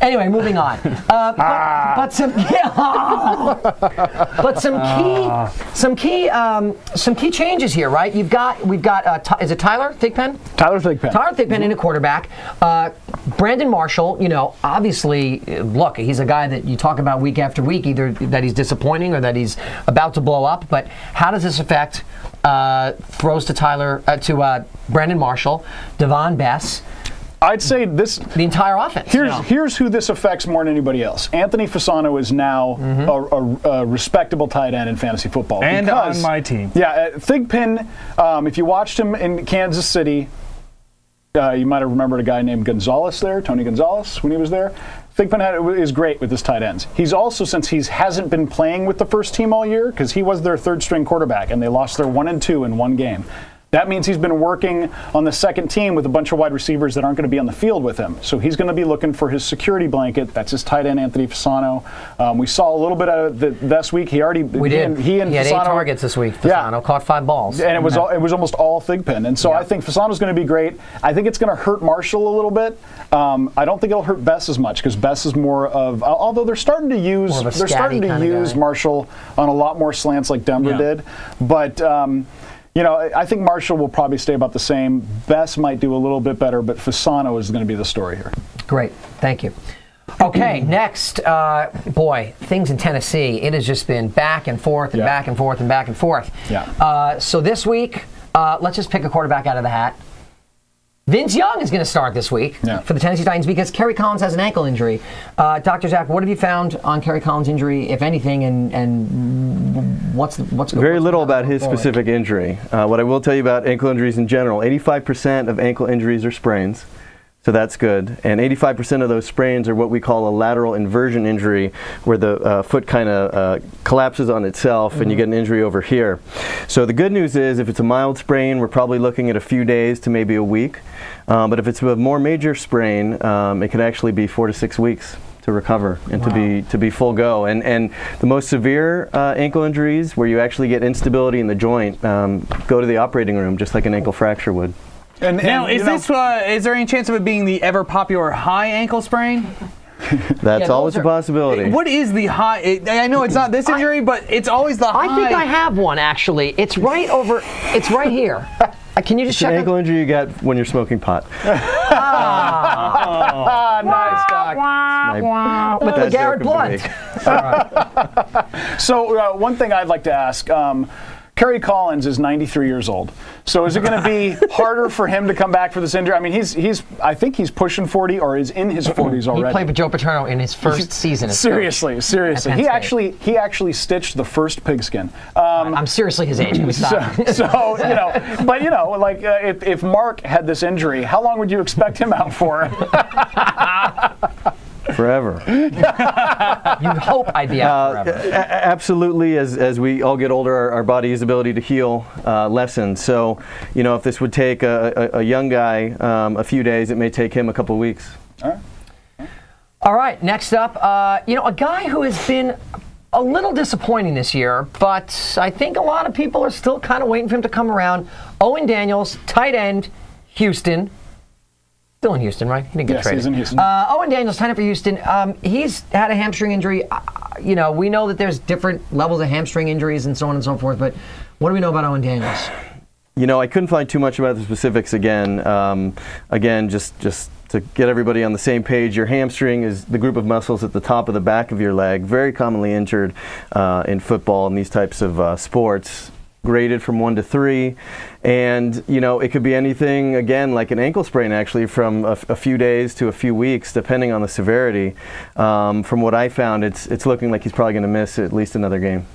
Anyway, moving on. But some key changes here, right? We've got is it Tyler Thigpen? Tyler Thigpen. Tyler Thigpen in a quarterback. Brandon Marshall, obviously, look, he's a guy that you talk about week after week, either that he's disappointing or that he's about to blow up. But how does this affect throws to Brandon Marshall, Devon Bess? I'd say the entire offense. Here's who this affects more than anybody else. Anthony Fasano is now a respectable tight end in fantasy football. And on my team. Yeah, Thigpen, if you watched him in Kansas City, you might have remembered a guy named Gonzalez there, Tony Gonzalez, when he was there. Thigpen is great with his tight ends. He's also, since he hasn't been playing with the first team all year, because he was their third-string quarterback, and they lost their 1-2 in one game. That means he's been working on the second team with a bunch of wide receivers that aren't going to be on the field with him. So he's going to be looking for his security blanket. That's his tight end, Anthony Fasano. We saw a little bit of it this week. He had 8 targets this week. Fasano caught 5 balls, and it was almost all Thigpen. And so I think Fasano's going to be great. I think it's going to hurt Marshall a little bit. I don't think it'll hurt Bess as much because Bess is more of, although they're starting to use Marshall on a lot more slants like Denver did, but. I think Marshall will probably stay about the same. Bess might do a little bit better, but Fasano is going to be the story here. Great. Thank you. Okay, next, things in Tennessee. It has just been back and forth and back and forth and back and forth. Yeah. So this week, let's just pick a quarterback out of the hat. Vince Young is going to start this week for the Tennessee Titans because Kerry Collins has an ankle injury. Dr. Zach, what have you found on Kerry Collins' injury, if anything, and what's very little about his specific injury. What I will tell you about ankle injuries in general, 85% of ankle injuries are sprains. So that's good. And 85% of those sprains are what we call a lateral inversion injury, where the foot kind of collapses on itself and you get an injury over here. So the good news is if it's a mild sprain, we're probably looking at a few days to maybe a week. But if it's a more major sprain, it could actually be 4 to 6 weeks to recover and to be full go. And the most severe ankle injuries, where you actually get instability in the joint, go to the operating room just like an ankle fracture would. Now, is there any chance of it being the ever popular high ankle sprain? That's always a possibility. What is the high? I know it's not this injury, but it's always the high. I think I have one actually. It's right over. It's right here. Can you just check? It's an ankle injury you get when you're smoking pot. Nice, Doc. With the Garrett Blunt. So one thing I'd like to ask. Kerry Collins is 93 years old. So is it going to be harder for him to come back for this injury? I mean, I think he's pushing 40 or is in his 40s already. He played with Joe Paterno in his first season. Seriously. He actually stitched the first pigskin. I'm seriously his age. Can we stop? If Mark had this injury, how long would you expect him out for? Forever. You'd hope I'd be out forever. Absolutely. As we all get older, our body's ability to heal lessens. So, if this would take a young guy a few days, it may take him a couple of weeks. All right. Next up, a guy who has been a little disappointing this year, but I think a lot of people are still kind of waiting for him to come around. Owen Daniels, tight end, Houston. Still in Houston, right? He didn't get traded. He's in Houston. Owen Daniels, tight end for Houston. He's had a hamstring injury. We know that there's different levels of hamstring injuries and so on and so forth, but what do we know about Owen Daniels? I couldn't find too much about the specifics again. Just to get everybody on the same page, your hamstring is the group of muscles at the top of the back of your leg, very commonly injured in football and these types of sports. Graded from 1 to 3, and it could be anything, again, like an ankle sprain, actually, from a few days to a few weeks, depending on the severity. From what I found, it's looking like he's probably going to miss at least another game.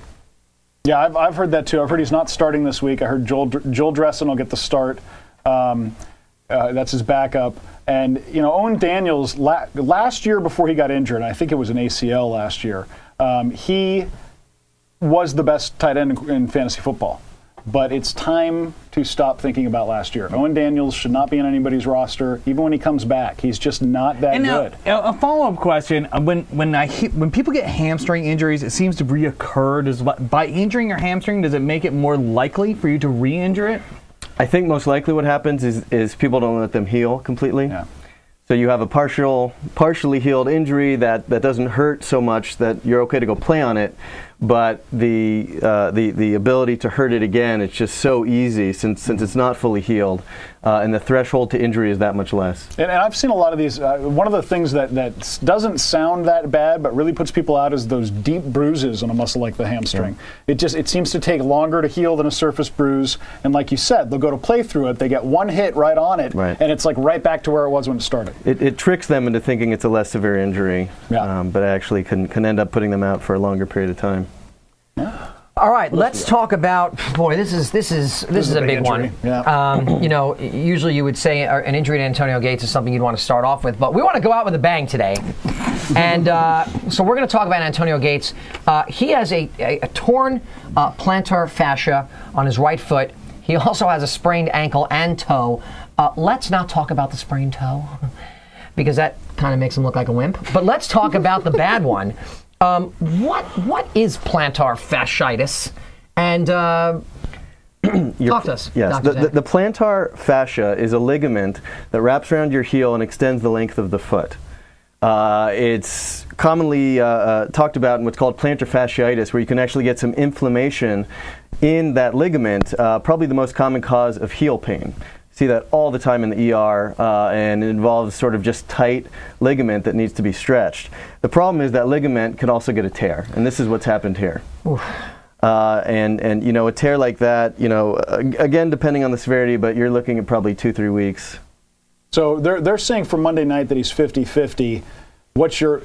Yeah, I've heard that too. I've heard he's not starting this week. I heard Joel Dressen will get the start. That's his backup. And Owen Daniels last year, before he got injured, I think it was an ACL last year. He was the best tight end in fantasy football. But it's time to stop thinking about last year. Owen Daniels should not be on anybody's roster, even when he comes back. He's just not that good. A follow-up question: when people get hamstring injuries, it seems to reoccur. By injuring your hamstring, does it make it more likely for you to re-injure it? I think most likely what happens is people don't let them heal completely. Yeah. So you have a partially healed injury that doesn't hurt so much that you're okay to go play on it, but the ability to hurt it again, it's just so easy since it's not fully healed, and the threshold to injury is that much less. And I've seen a lot of these. One of the things that doesn't sound that bad, but really puts people out, is those deep bruises on a muscle like the hamstring. Yeah. It seems to take longer to heal than a surface bruise, and like you said, they'll go to play through it, they get one hit right on it, and it's like right back to where it was when it started. It tricks them into thinking it's a less severe injury, but actually can end up putting them out for a longer period of time. Yeah. All right, let's talk about. Boy, this is a big one. Yeah. You know, usually you would say an injury to Antonio Gates is something you'd want to start off with, but we want to go out with a bang today, and so we're going to talk about Antonio Gates. He has a torn plantar fascia on his right foot. He also has a sprained ankle and toe. Let's not talk about the sprained toe, because that kind of makes him look like a wimp. But let's talk about the bad one. What is plantar fasciitis? And talk to us. Yes, the plantar fascia is a ligament that wraps around your heel and extends the length of the foot. It's commonly talked about in what's called plantar fasciitis, where you can actually get some inflammation in that ligament, probably the most common cause of heel pain. See that all the time in the ER, and it involves sort of just tight ligament that needs to be stretched. The problem is that ligament can also get a tear, and this is what's happened here. And you know, a tear like that, you know, again, depending on the severity, but you're looking at probably 2-3 weeks. So they're saying for Monday night that he's 50-50.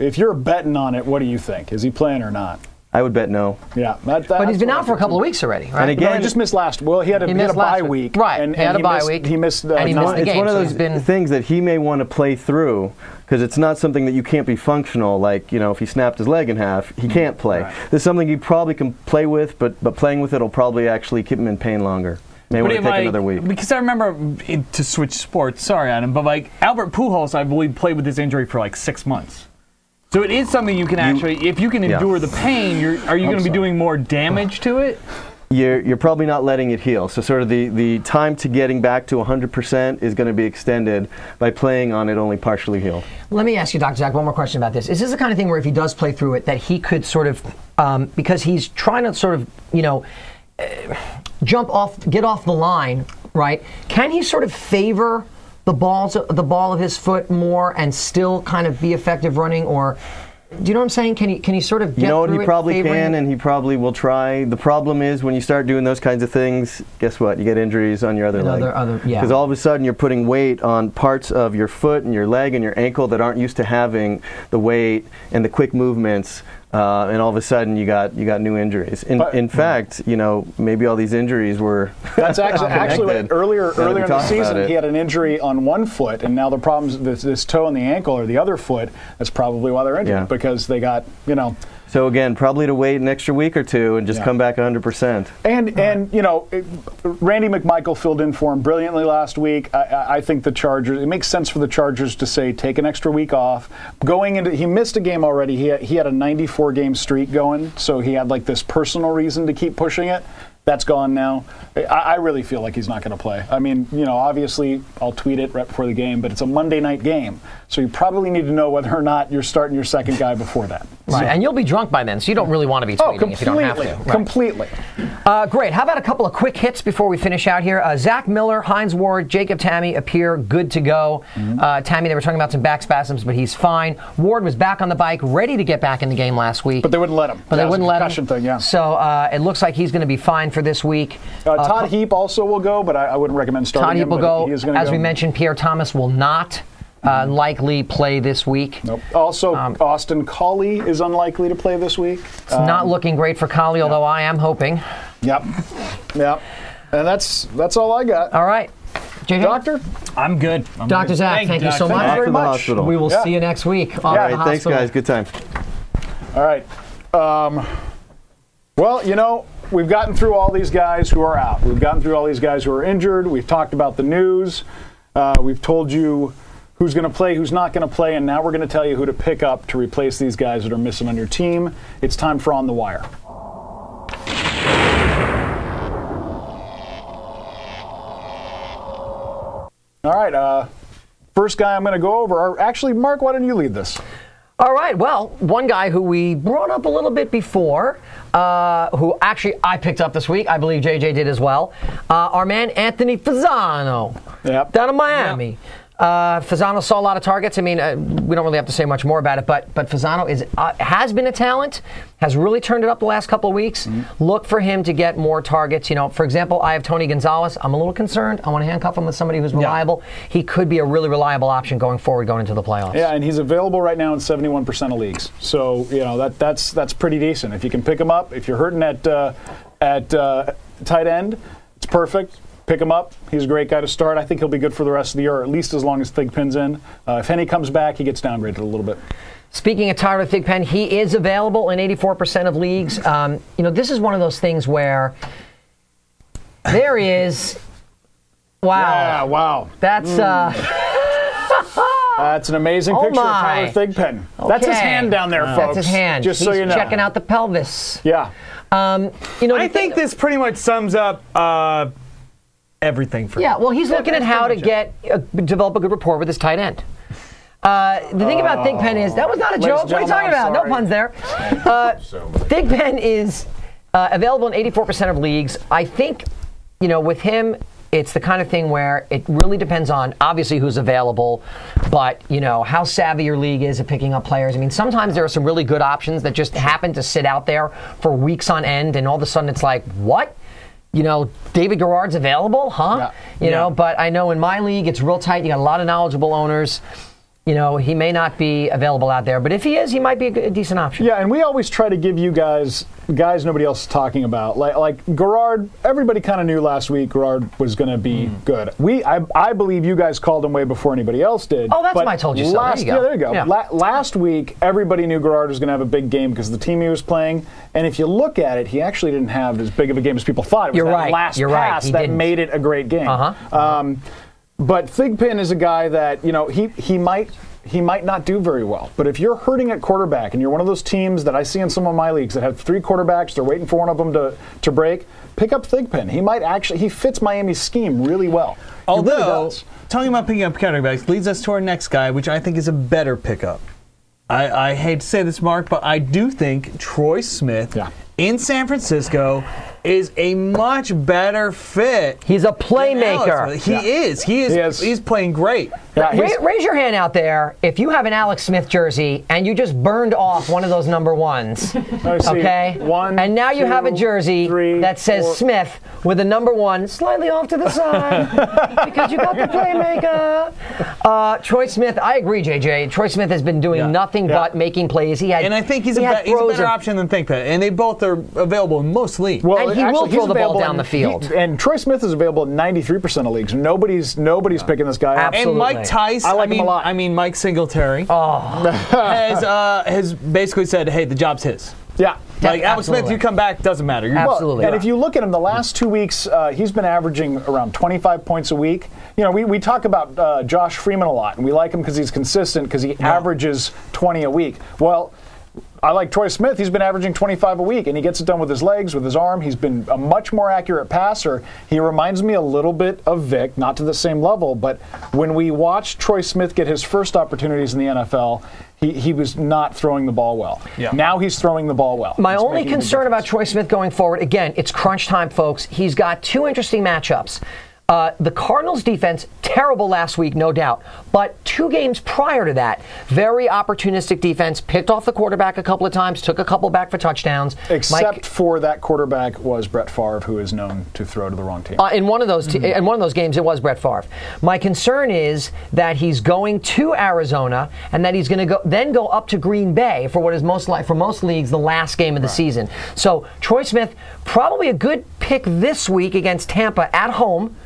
If you're betting on it, what do you think? Is he playing or not? I would bet no. Yeah, but he's been out for a couple of weeks already, right? And again, he just missed last. Well, he had a bye week, right? And he had a bye week. He missed. And he missed the game. It's one of those things that he may want to play through, because it's not something that you can't be functional. Like, you know, if he snapped his leg in half, he can't play. Right. This is something he probably can play with, but playing with it will probably actually keep him in pain longer. May want to take another week. Because I remember, to switch sports, sorry, Adam, but like Albert Pujols, I believe, played with this injury for like 6 months. So it is something you can actually, if you can endure the pain, are you going to be doing more damage to it? You're probably not letting it heal. So sort of the time to getting back to 100% is going to be extended by playing on it only partially healed. Let me ask you, Dr. Zach, one more question about this. Is this the kind of thing where if he does play through it, that he could sort of, because he's trying to sort of, you know, get off the line, right? Can he sort of favor the ball of his foot more and still kind of be effective running, or do you know what I'm saying? Can he sort of get You know what, through he it probably favoring? can, and he probably will try. The problem is when you start doing those kinds of things, guess what? You get injuries on your other leg. Because all of a sudden you're putting weight on parts of your foot and your leg and your ankle that aren't used to having the weight and the quick movements. And all of a sudden you got new injuries. In fact, you know, maybe all these injuries were. That's actually earlier in the season he had an injury on one foot, and now the problem's this toe on the ankle or the other foot. That's probably why they're injured, because they got, you know. So again, probably to wait an extra week or two and just come back 100%. And you know, Randy McMichael filled in for him brilliantly last week. I think the Chargers, it makes sense for the Chargers to say take an extra week off. He missed a game already. He had a 94-game streak going, so he had like this personal reason to keep pushing it. That's gone now. I really feel like he's not going to play. I mean, you know, obviously I'll tweet it right before the game, but it's a Monday night game, so you probably need to know whether or not you're starting your second guy before that. Right, and you'll be drunk by then, so you don't really want to be tweeting if you don't have to. Right. Completely. Great. How about a couple of quick hits before we finish out here? Zach Miller, Hines Ward, Jacob Tammy appear good to go. Tammy, they were talking about some back spasms, but he's fine. Ward was back on the bike, ready to get back in the game last week. But they wouldn't let him. So it looks like he's going to be fine for this week. Todd Heap also will go, but I wouldn't recommend starting him. Todd Heap will go. As we mentioned, Pierre Thomas will not likely play this week. Nope. Also, Austin Collie is unlikely to play this week. It's not looking great for Collie, although I am hoping. Yep. And that's all I got. All right. JJ? Doctor? I'm good. Dr. Zach, thank you so much. Thank you very much. We will see you next week. All right, thanks, guys. Good time. All right. Well, you know, we've gotten through all these guys who are out. We've gotten through all these guys who are injured. We've talked about the news. We've told you who's going to play, who's not going to play, and now we're going to tell you who to pick up to replace these guys that are missing on your team. It's time for On the Wire. All right. First guy I'm going to go over, or actually, Mark, why don't you lead this? All right, well, one guy who we brought up a little bit before, who actually I picked up this week, I believe JJ did as well, our man Anthony Fasano, down in Miami. Yep. Fasano saw a lot of targets. I mean, we don't really have to say much more about it, but Fasano has been a talent, has really turned it up the last couple of weeks. Mm-hmm. Look for him to get more targets. You know, for example, I have Tony Gonzalez. I'm a little concerned. I want to handcuff him with somebody who's reliable. Yeah. He could be a really reliable option going forward, going into the playoffs. Yeah, and he's available right now in 71% of leagues. So, you know, that's pretty decent. If you can pick him up, if you're hurting at tight end, it's perfect. Pick him up. He's a great guy to start. I think he'll be good for the rest of the year, or at least as long as Thigpen's in. If Henny comes back, he gets downgraded a little bit. Speaking of Tyler Thigpen, he is available in 84% of leagues. You know, this is one of those things where there is. Wow. Yeah, wow. That's. That's an amazing picture of Tyler Thigpen. Okay. That's his hand down there, folks. That's his hand. Just so you know. He's checking out the pelvis. Yeah. You know, I think this pretty much sums up everything for him. Yeah, well, he's looking at how to develop a good rapport with his tight end. The thing about Thigpen is, that was not a joke. What are you talking about? No puns there. Thigpen is available in 84% of leagues. I think, you know, with him, it's the kind of thing where it really depends on, obviously, who's available, but, you know, how savvy your league is at picking up players. I mean, sometimes there are some really good options that just happen to sit out there for weeks on end, and all of a sudden it's like, what? You know, David Garrard's available, huh? Yeah. You know, but I know in my league it's real tight. You got a lot of knowledgeable owners. You know, he may not be available out there, but if he is, he might be a decent option. Yeah, and we always try to give you guys nobody else is talking about. Like Garrard, everybody kind of knew last week Garrard was going to be good. I believe you guys called him way before anybody else did. Oh, that's what I told you so. There you go. Yeah, there you go. Yeah. Last week, everybody knew Garrard was going to have a big game because of the team he was playing. And if you look at it, he actually didn't have as big of a game as people thought. It was that last pass that made it a great game. But Thigpen is a guy that, you know, he might not do very well. But if you're hurting at quarterback and you're one of those teams that I see in some of my leagues that have 3 quarterbacks, they're waiting for one of them to break, pick up Thigpen. He fits Miami's scheme really well. Although, talking about picking up quarterbacks leads us to our next guy, which I think is a better pickup. I hate to say this, Mark, but I do think Troy Smith in San Francisco is a much better fit. He's a playmaker. He is. He's playing great. Yeah, raise your hand out there if you have an Alex Smith jersey and you just burned off one of those number ones. Okay? And now you have a jersey that says Smith with a number 1 slightly off to the side because you got the playmaker. Troy Smith, I agree, JJ. Troy Smith has been doing nothing but making plays. And I think he's a better option than Thigpen. And they both are available in most leagues. Well, and he will throw the ball down the field. And Troy Smith is available in 93% of leagues. Nobody's picking this guy up. Absolutely. And Mike Tice, I like him a lot. I mean, Mike Singletary has basically said, hey, the job's his. Yeah. Like Alex Smith, you come back, doesn't matter. Absolutely. And if you look at him, the last 2 weeks, he's been averaging around 25 points a week. You know, we talk about Josh Freeman a lot, and we like him because he's consistent, because he averages 20 a week. Well, I like Troy Smith. He's been averaging 25 a week, and he gets it done with his legs, with his arm. He's been a much more accurate passer. He reminds me a little bit of Vick, not to the same level, but when we watched Troy Smith get his first opportunities in the NFL, he was not throwing the ball well. Yeah. Now he's throwing the ball well. My only concern about Troy Smith going forward, again, it's crunch time, folks. He's got 2 interesting matchups. The Cardinals' defense, terrible last week, no doubt. But 2 games prior to that, very opportunistic defense, picked off the quarterback a couple of times, took a couple back for touchdowns. Except for that quarterback was Brett Favre, who is known to throw to the wrong team. In one of those games, it was Brett Favre. My concern is that he's going to Arizona and that he's going to then go up to Green Bay for what is most leagues the last game of the season. So Troy Smith, probably a good pick this week against Tampa at home.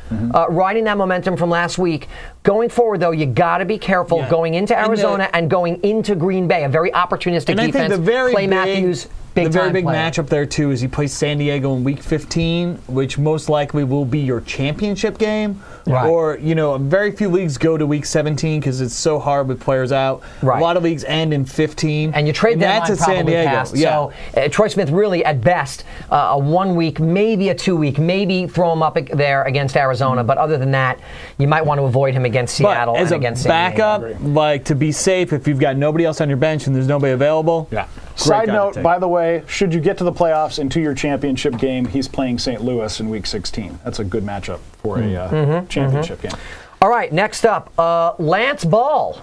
Riding that momentum from last week. Going forward, though, you got to be careful going into Arizona and going into Green Bay, a very opportunistic defense. Clay Matthews, the very big matchup there, too, is he plays San Diego in Week 15, which most likely will be your championship game. Right. Or, you know, very few leagues go to Week 17 because it's so hard with players out. Right. A lot of leagues end in 15. And you trade that line probably passed. So Troy Smith really, at best, a 1 week, maybe a 2 week, maybe throw him up there against Arizona. But other than that, you might want to avoid him against Seattle but as and against a backup, like to be safe, if you've got nobody else on your bench and there's nobody available. Yeah. Side note, by the way, should you get to the playoffs into your championship game, he's playing St. Louis in Week 16. That's a good matchup for a championship game. All right, next up, Lance Ball.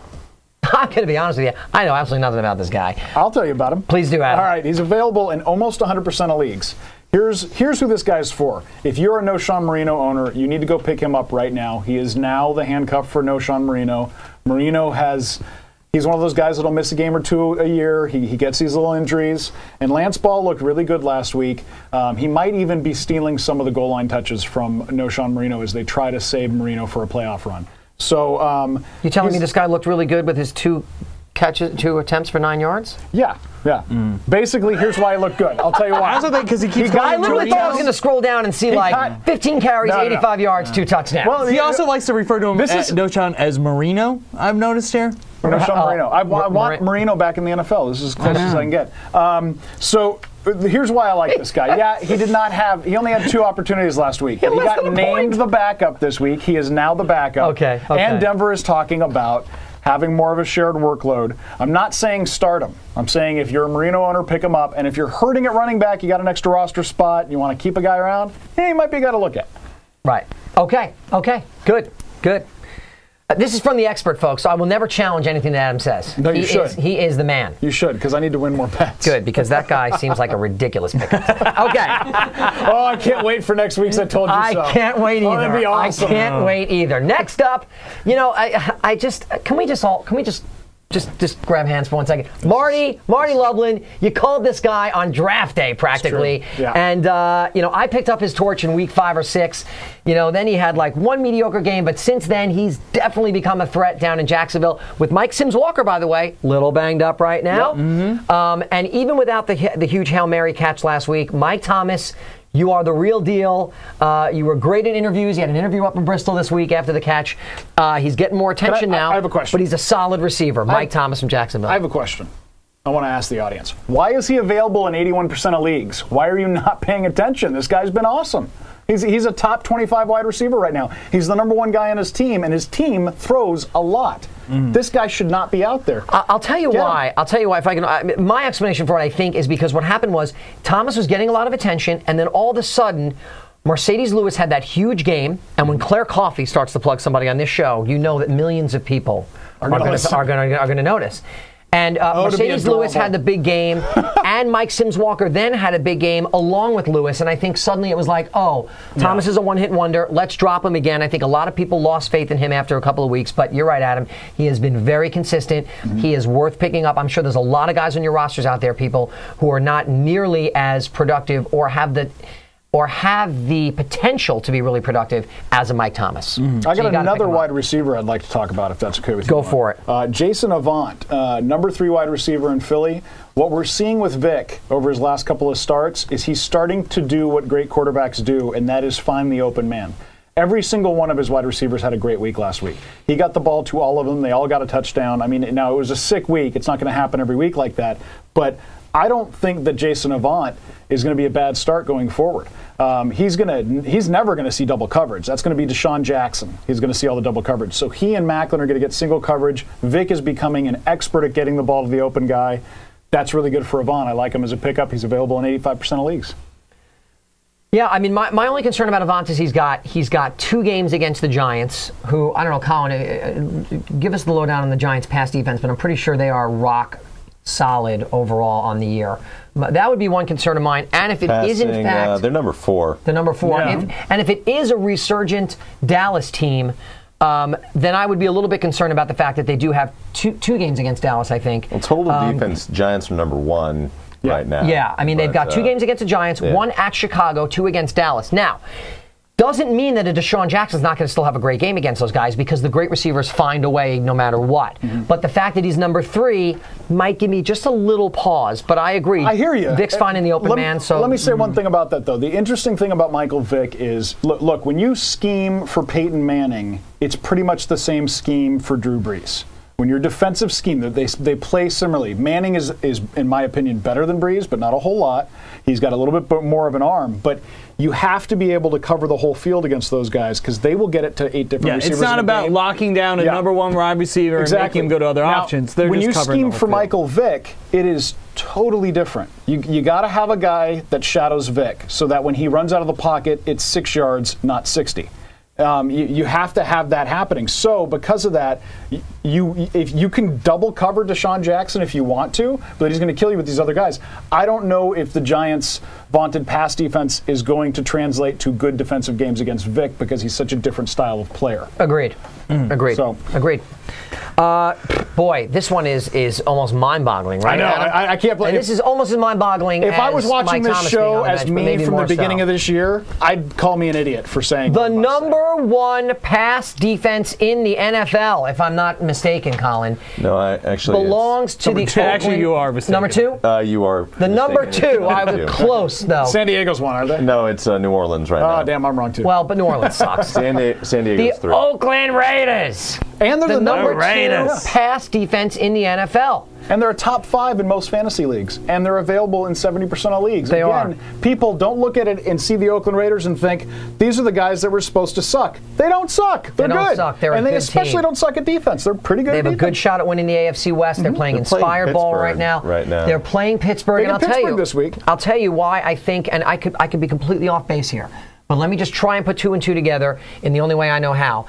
I'm going to be honest with you. I know absolutely nothing about this guy. I'll tell you about him. Please do, Adam. All right, he's available in almost 100% of leagues. Here's who this guy's for. If you're a No Sean Marino owner, you need to go pick him up right now. He is now the handcuff for No Sean Marino. He's one of those guys that'll miss a game or two a year. He gets these little injuries. And Lance Ball looked really good last week. He might even be stealing some of the goal line touches from No Sean Marino as they try to save Marino for a playoff run. So you telling me this guy looked really good with his 2 attempts for 9 yards? Yeah. Basically, here's why he looked good. I'll tell you why. Because he keeps I literally thought I was going to scroll down and see 15 carries, 85 yards, 2 touchdowns. Well, he also likes to refer to him No Sean as Marino, I've noticed here. No Sean Marino. I want Marino back in the NFL. This is as close as I can get. So here's why I like this guy. Yeah, he only had 2 opportunities last week. He got named the backup this week. He is now the backup. Okay. And Denver is talking about having more of a shared workload. I'm not saying start him. I'm saying if you're a Marino owner, pick him up. And if you're hurting at running back, you got an extra roster spot, you want to keep a guy around, he might be a guy to look at. Right. Okay. Good. This is from the expert, folks, so I will never challenge anything that Adam says. No, you should. He is the man. You should, because I need to win more bets. Good, because that guy seems like a ridiculous pickup. Okay. Oh, I can't wait for next week's I Told You So. I can't wait either. That'd be awesome. I can't wait either. Next up, can we just grab hands for 1 second? Marty Loveland, you called this guy on draft day practically. Yeah. And, I picked up his torch in week 5 or 6. Then he had like 1 mediocre game, but since then he's definitely become a threat down in Jacksonville. With Mike Sims-Walker, by the way, little banged up right now. Yep. And even without the huge Hail Mary catch last week, Mike Thomas, you are the real deal. You were great in interviews. You had an interview up in Bristol this week after the catch. He's getting more attention now. I have a question. But he's a solid receiver. Mike Thomas from Jacksonville. I have a question. I want to ask the audience. Why is he available in 81% of leagues? Why are you not paying attention? This guy's been awesome. He's a top 25 wide receiver right now. He's the number 1 guy on his team, and his team throws a lot. This guy should not be out there. I'll tell you why. I'll tell you why. If I can, my explanation for it, I think, is because what happened was Thomas was getting a lot of attention, and then all of a sudden, Mercedes Lewis had that huge game. And when Claire Coffey starts to plug somebody on this show, you know that millions of people are going to notice. And Mercedes Lewis had the big game, and Mike Sims-Walker then had a big game along with Lewis, and I think suddenly it was like, Thomas is a one-hit wonder. Let's drop him again. I think a lot of people lost faith in him after a couple of weeks, but you're right, Adam. He has been very consistent. He is worth picking up. I'm sure there's a lot of guys on your rosters out there, people, who are not nearly as productive or have the potential to be really productive as a Mike Thomas. I got another wide receiver I'd like to talk about, if that's okay with you. Go for it. Jason Avant, number 3 wide receiver in Philly. What we're seeing with Vick over his last couple of starts is he's starting to do what great quarterbacks do, and that is find the open man. Every single one of his wide receivers had a great week last week. He got the ball to all of them. They all got a touchdown. I mean, now it was a sick week. It's not going to happen every week like that. But I don't think that Jason Avant is going to be a bad start going forward. He's never going to see double coverage. That's going to be Deshaun Jackson. He's going to see all the double coverage. So he and Macklin are going to get single coverage. Vick is becoming an expert at getting the ball to the open guy. That's really good for Avant. I like him as a pickup. He's available in 85% of leagues. Yeah, I mean, my only concern about Avant is he's got 2 games against the Giants, who, I don't know, Colin, give us the lowdown on the Giants' pass defense, but I'm pretty sure they are rock solid overall on the year. That would be one concern of mine. And if it is in fact... they're number 4. The number 4. Yeah. And if it is a resurgent Dallas team, then I would be a little bit concerned about the fact that they do have two games against Dallas, I think. Well, total defense, Giants are number 1 right now. Yeah, I mean, they've got 2 games against the Giants, 1 at Chicago, 2 against Dallas. Now, doesn't mean that a Deshaun Jackson's not going to still have a great game against those guys, because the great receivers find a way no matter what. But the fact that he's number 3 might give me just a little pause. But I agree. I hear you. Vick's finding the open man. So let me say one thing about that, though. The interesting thing about Michael Vick is, look, when you scheme for Peyton Manning, it's pretty much the same scheme for Drew Brees. when your defensive scheme, they play similarly. Manning is, in my opinion, better than Breeze, but not a whole lot. He's got a little bit more of an arm, but you have to be able to cover the whole field against those guys because they will get it to 8 different receivers. It's not about locking down a number one wide receiver and making him go to other options. They're when just you covering scheme the whole for field. Michael Vick, it is totally different. You got to have a guy that shadows Vick so that when he runs out of the pocket, it's 6 yards, not 60. You have to have that happening. So because of that, if you can double cover Deshaun Jackson if you want to, but he's going to kill you with these other guys. I don't know if the Giants' vaunted pass defense is going to translate to good defensive games against Vick because he's such a different style of player. Agreed. Agreed. So. Agreed. Boy, this one is almost mind-boggling, right? I know. I can't believe. And this is almost as mind-boggling. If I was as watching Mike this Thomas show being on the as bench, but me maybe from the more beginning so. of this year, I'd call me an idiot for saying The what I'm about to say. number one pass defense in the NFL, if I'm not mistaken, Colin, No, I actually belongs to the Oakland. Actually, you are mistaken. Number 2? you are The number mistaken. 2. I was close, though. San Diego's one, aren't they? No, it's New Orleans right now. Oh, damn, I'm wrong too. Well, but New Orleans sucks. San Diego's The 3. Oakland Raiders. and they're The number 2 Raiders. pass defense in the NFL. And they're a top 5 in most fantasy leagues, and they're available in 70% of leagues. They Again, are. people don't look at it and see the Oakland Raiders and think these are the guys that were supposed to suck. They don't suck. They're They don't good. suck. They're a and they good especially team. don't suck at defense. They're pretty good. They have at a good defense. shot at winning the AFC West. They're playing They're playing inspired ball right Pittsburgh now. right now. They're playing Pittsburgh, They and I'll get tell Pittsburgh you this week. I'll tell you why I think, and I could be completely off base here, but let me just try and put 2 and 2 together in the only way I know how.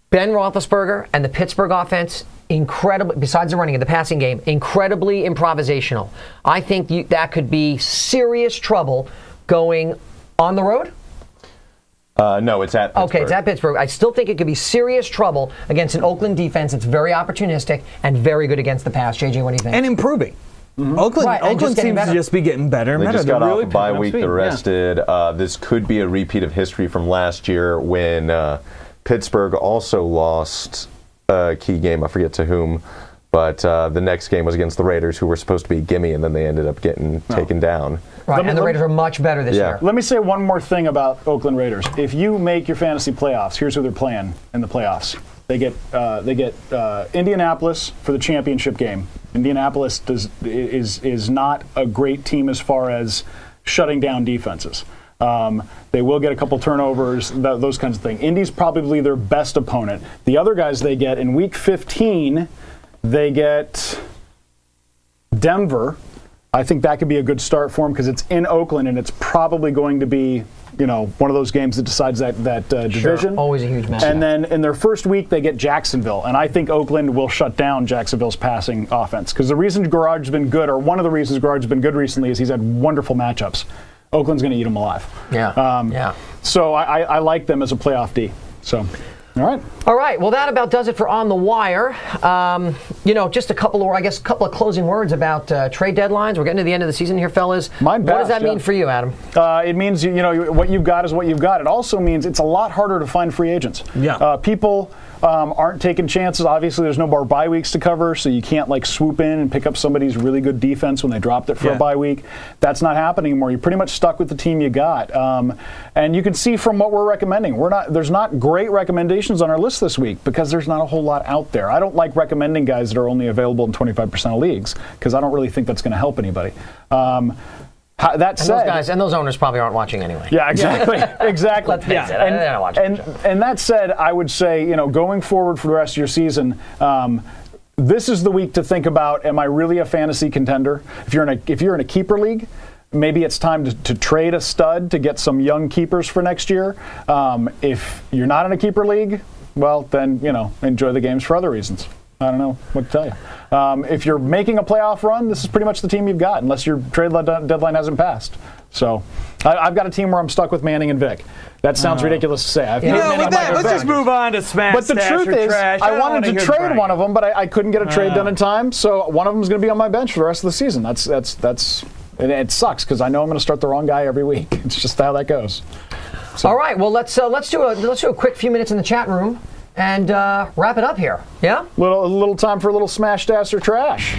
Ben Roethlisberger and the Pittsburgh offense, incredibly, besides the running of the passing game, incredibly improvisational. I think that could be serious trouble going on the road. No, it's at Pittsburgh. Okay, it's at Pittsburgh. I still think it could be serious trouble against an Oakland defense that's very opportunistic and very good against the pass. JJ, what do you think? And improving. Oakland, Right, and just Oakland getting seems better. to just be getting better and They better. just got They're off really a bye picking up week. speed. They're rested. This could be a repeat of history from last year when Pittsburgh also lost a key game. I forget to whom, but the next game was against the Raiders, who were supposed to be gimme, and then they ended up getting taken down. Right, and the Raiders are much better this year. Let me say one more thing about Oakland Raiders. If you make your fantasy playoffs, here's who they're playing in the playoffs. They get Indianapolis for the championship game. Indianapolis is not a great team as far as shutting down defenses. They will get a couple turnovers, those kinds of things. Indy's probably their best opponent. The other guys they get in Week 15, they get Denver. I think that could be a good start for them because it's in Oakland and it's probably going to be, one of those games that decides that division. Always a huge match. And then in their first week, they get Jacksonville. And I think Oakland will shut down Jacksonville's passing offense. Because the reason Garrage's been good, or one of the reasons Garrage's been good recently, is he's had wonderful matchups. Oakland's going to eat them alive. Yeah. So I like them as a playoff D. So, all right. All right. Well, that about does it for On the Wire. Just a couple of closing words about trade deadlines. We're getting to the end of the season here, fellas. Mine what does that passed, mean yeah. for you, Adam? It means what you've got is what you've got. It also means it's a lot harder to find free agents. Yeah. People aren't taking chances. Obviously, there's no more bye weeks to cover, so you can't swoop in and pick up somebody's really good defense when they dropped it for a bye week. That's not happening anymore. You're pretty much stuck with the team you got. And you can see from what we're recommending, there's not great recommendations on our list this week because there's not a whole lot out there. I don't like recommending guys that are only available in 25% of leagues because I don't really think that's going to help anybody. That said, Those guys and those owners probably aren't watching anyway. yeah, exactly, exactly. Let's face it, they're not watching. And that said, I would say, going forward for the rest of your season, this is the week to think about: am I really a fantasy contender? If you're in a keeper league, maybe it's time to trade a stud to get some young keepers for next year. If you're not in a keeper league, well, then enjoy the games for other reasons. I don't know what to tell you. If you're making a playoff run, this is pretty much the team you've got, unless your trade deadline hasn't passed. So I've got a team where I'm stuck with Manning and Vick. That sounds ridiculous to say. Let's just move on to smash. But the truth is, I wanted to trade one of them, but I couldn't get a trade done in time. So one of them is going to be on my bench for the rest of the season. And it sucks because I know I'm going to start the wrong guy every week. It's just how that goes. So. All right. Well, let's do a quick few minutes in the chat room and wrap it up here. Yeah. A little time for a little smash, dash, or trash.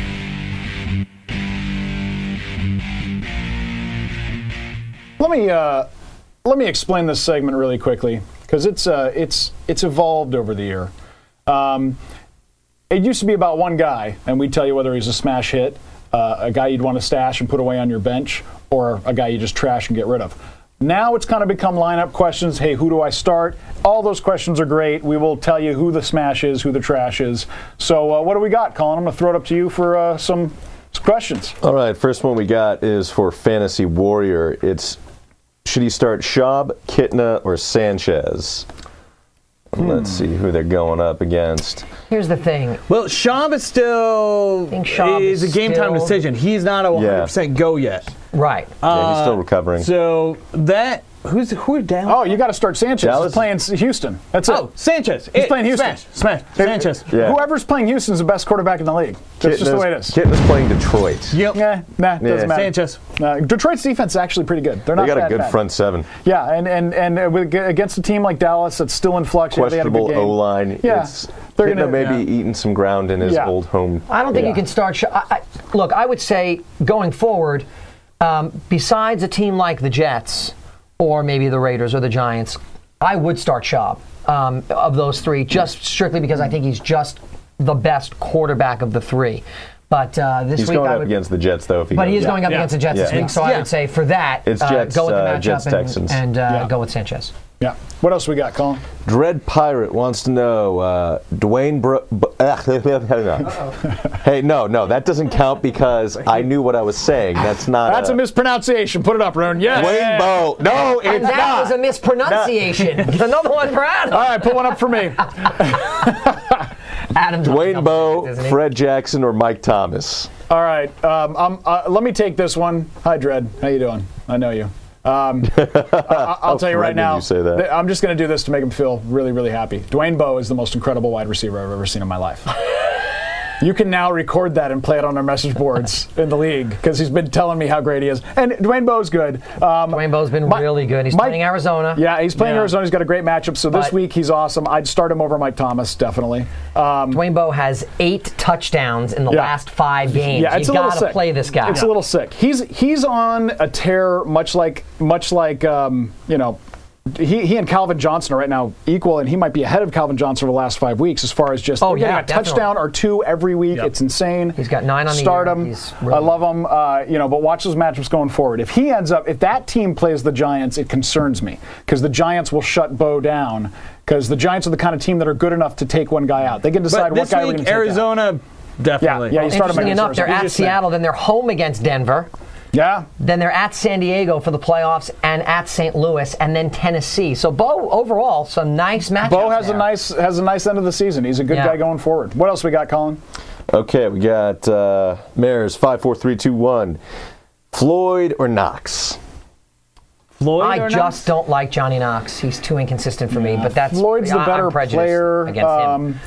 Let me explain this segment really quickly because it's evolved over the year. it used to be about one guy, and we'd tell you whether he's a smash hit, a guy you'd want to stash and put away on your bench, or a guy you just trash and get rid of. Now it's kind of become lineup questions. Hey, who do I start? All those questions are great. We will tell you who the smash is, who the trash is. So what do we got, Colin? I'm going to throw it up to you for some questions. All right, first one we got is for Fantasy Warrior. It's, should he start Schaub, Kitna, or Sanchez? Let's see who they're going up against. Here's the thing. Well, Schaub is still is a game time decision. He's not a 100% go yet. Right. Yeah, he's still recovering. So that who down? Oh, you got to start Sanchez. Dallas? He's playing Houston. That's it. Oh, Sanchez. He's playing Houston. Smash. Sanchez. Yeah. Whoever's playing Houston is the best quarterback in the league. That's just the way it is. Kitna's playing Detroit. Yep. Doesn't matter. Sanchez. Detroit's defense is actually pretty good. They're not They got a good bad. front seven. Yeah, and against a team like Dallas that's still in flux. Questionable O-line. Yeah. They're Kitna gonna maybe eating some ground in his old home. I don't think you can start. Look, I would say going forward, besides a team like the Jets or maybe the Raiders or the Giants, I would start Schaub of those three, just strictly because I think he's just the best quarterback of the three. But this He's week going I up would, against the Jets, though. If he but goes. he is going up against the Jets this week, so I would say for that, It's Jets, go with the matchup Jets, Texans. and go with Sanchez. Yeah. What else we got, Colin? Dread Pirate wants to know, Dwayne Hey, no, that doesn't count because I knew what I was saying. That's not. That's a mispronunciation. Put it up, Roan. Yes. Dwayne Bowe. No, it's And that not. was a mispronunciation. Another one for Adam. All right, put one up for me. Adam's Dwayne Bowe, isn't he? Fred Jackson, or Mike Thomas? All right. Let me take this one. Hi, Dredd. How you doing? I know you. I'll tell you right now. You say that. I'm just going to do this to make him feel really, really happy. Dwayne Bowe is the most incredible wide receiver I've ever seen in my life. You can now record that and play it on our message boards in the league because he's been telling me how great he is. And Dwayne Bowe's good. Dwayne Bowe's been really good. He's playing Arizona. Yeah, he's playing Arizona. He's got a great matchup. So this week he's awesome. I'd start him over Mike Thomas, definitely. Dwayne Bowe has 8 touchdowns in the last 5 games. Yeah, it's you a little got to sick. play this guy. It's a little sick. He's on a tear, much like he and Calvin Johnson are right now equal, and he might be ahead of Calvin Johnson over the last 5 weeks as far as just getting a touchdown or 2 every week. Yep. It's insane. He's got 9 on the Start year. him. Really I love him. But watch those matchups going forward. If that team plays the Giants, it concerns me because the Giants will shut Bowe down because the Giants are the kind of team that are good enough to take one guy out. They can decide what guy we're going to take Arizona, out. definitely. Yeah, you start him Interesting enough, they're Arizona. at Seattle, then they're home against Denver. Yeah. Then they're at San Diego for the playoffs and at St. Louis and then Tennessee. So Bowe, overall, some nice matchups. Bowe has a nice end of the season. He's a good guy going forward. What else we got, Colin? Okay, we got Mares 5, 4, 3, 2, 1. Floyd or Knox? I just don't like Johnny Knox. He's too inconsistent for me. But that's Floyd's the better player against him.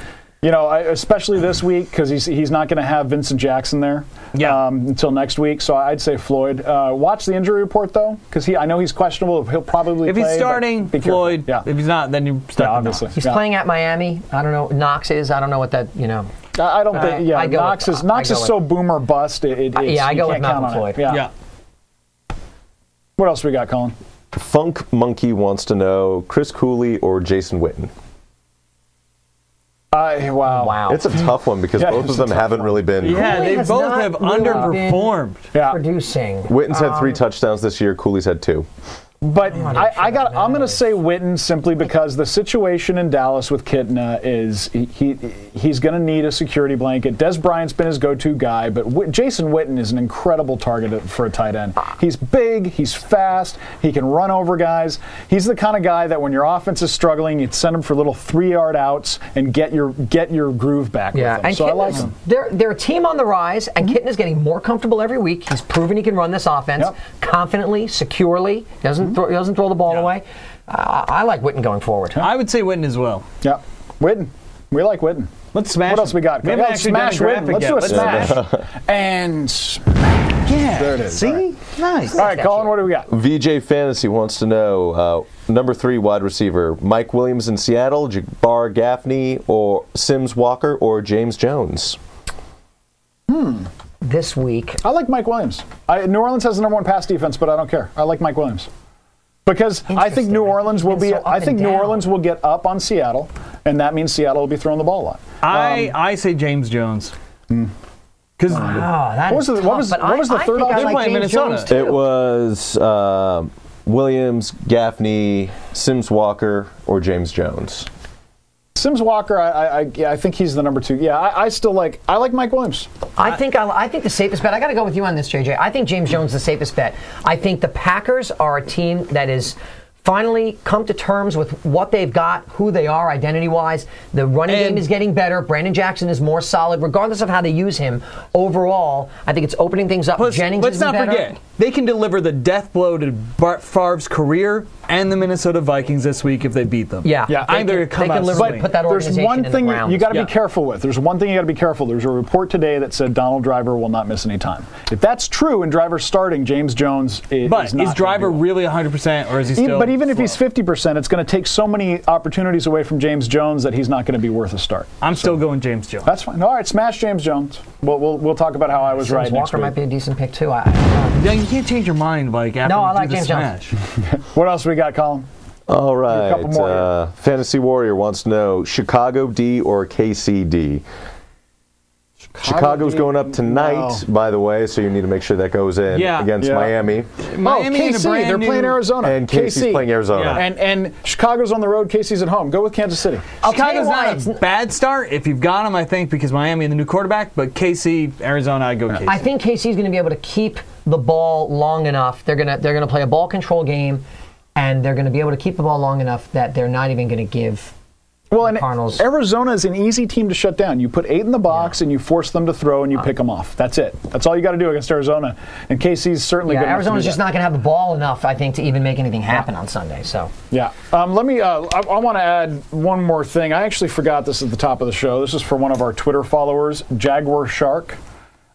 Especially this week because he's not going to have Vincent Jackson there until next week. So I'd say Floyd. Watch the injury report though, because I know he's questionable. He'll probably if play. If he's starting, Floyd. Yeah. If he's not, then you're stuck. Obviously, he's playing at Miami. I don't know. Knox is. I don't know what that. I don't think. Yeah, Knox is so boom or bust. I go with Malcolm Floyd. Yeah. What else we got, Colin? Funk Monkey wants to know Chris Cooley or Jason Witten. Wow. It's a tough one because both of them haven't really been. Yeah, they both have underperformed. Producing. Witten's had 3 touchdowns this year. Cooley's had 2. But I'm going to say Witten simply because the situation in Dallas with Kitna is he's going to need a security blanket. Des Bryant's been his go-to guy, but Jason Witten is an incredible target for a tight end. He's big, he's fast, he can run over guys. He's the kind of guy that when your offense is struggling, you'd send him for little 3-yard outs and get your groove back with him. And so I like him. They're a team on the rise, and Kitna is getting more comfortable every week. He's proven he can run this offense confidently, securely. He doesn't throw the ball away. I like Witten going forward. I would say Witten as well. Yeah, Witten. We like Witten. Let's smash. What else we got? Let's smash Witten. Let's do a smash. And smash. Yeah. There it is. See? Right. Nice. All right, Colin, what do we got? VJ Fantasy wants to know number 3 wide receiver Mike Williams in Seattle, Jabbar Gaffney, or Sims Walker, or James Jones. This week, I like Mike Williams. New Orleans has the number 1 pass defense, but I don't care. I like Mike Williams. Because I think New Orleans will New Orleans will get up on Seattle, and that means Seattle will be throwing the ball a lot. I say James Jones. Because that is tough, what was the third think I option? like Playing James Minnesota. Jones, too. It was Williams, Gaffney, Sims Walker, or James Jones. Sims Walker, I think he's the number 2. Yeah, I like Mike Williams. I think the safest bet. I got to go with you on this, JJ. I think James Jones is the safest bet. I think the Packers are a team that is finally come to terms with what they've got, who they are identity-wise. The running game is getting better. Brandon Jackson is more solid, regardless of how they use him. Overall, I think it's opening things up. Jennings let's is not better. forget, they can deliver the death blow to Brett Favre's career and the Minnesota Vikings this week if they beat them. Yeah. I think they're they can literally put that There's organization one in thing the ground. you got to be careful with. There's one thing you got to be careful. There's a report today that said Donald Driver will not miss any time. If that's true and Driver's starting, James Jones is not. But is Driver really 100%, or is he still? But even if he's 50%, it's going to take so many opportunities away from James Jones that he's not going to be worth a start. I'm still going James Jones. That's fine. All right, smash James Jones. We'll talk about how I was right next Walker week. might be a decent pick too. I don't know. Yeah, you can't change your mind like after No, you I do like the James smash. What else we got, Colin? All A couple more right. Fantasy Warrior wants to know Chicago D or KC D. Chicago's D, going up tonight, by the way, so you need to make sure that goes in against Miami. Miami in a KC, brand they're new- playing Arizona. And KC's playing Arizona. Yeah. And Chicago's on the road, KC's at home. Go with Kansas City. Chicago's not a bad start if you've got them, I think, because Miami and the new quarterback. But KC, Arizona, I'd go KC. I think KC's going to be able to keep the ball long enough. They're gonna play a ball control game, and they're going to be able to keep the ball long enough that they're not even going to give. Well, and Cardinals. Arizona is an easy team to shut down. You put 8 in the box and you force them to throw and you pick them off. That's it. That's all you got to do against Arizona. And KC's certainly good enough to do Arizona's just that. not going to have the ball enough, I think, to even make anything happen on Sunday. So Yeah. Let me. I want to add one more thing. I actually forgot this at the top of the show. This is for one of our Twitter followers, Jaguar Shark,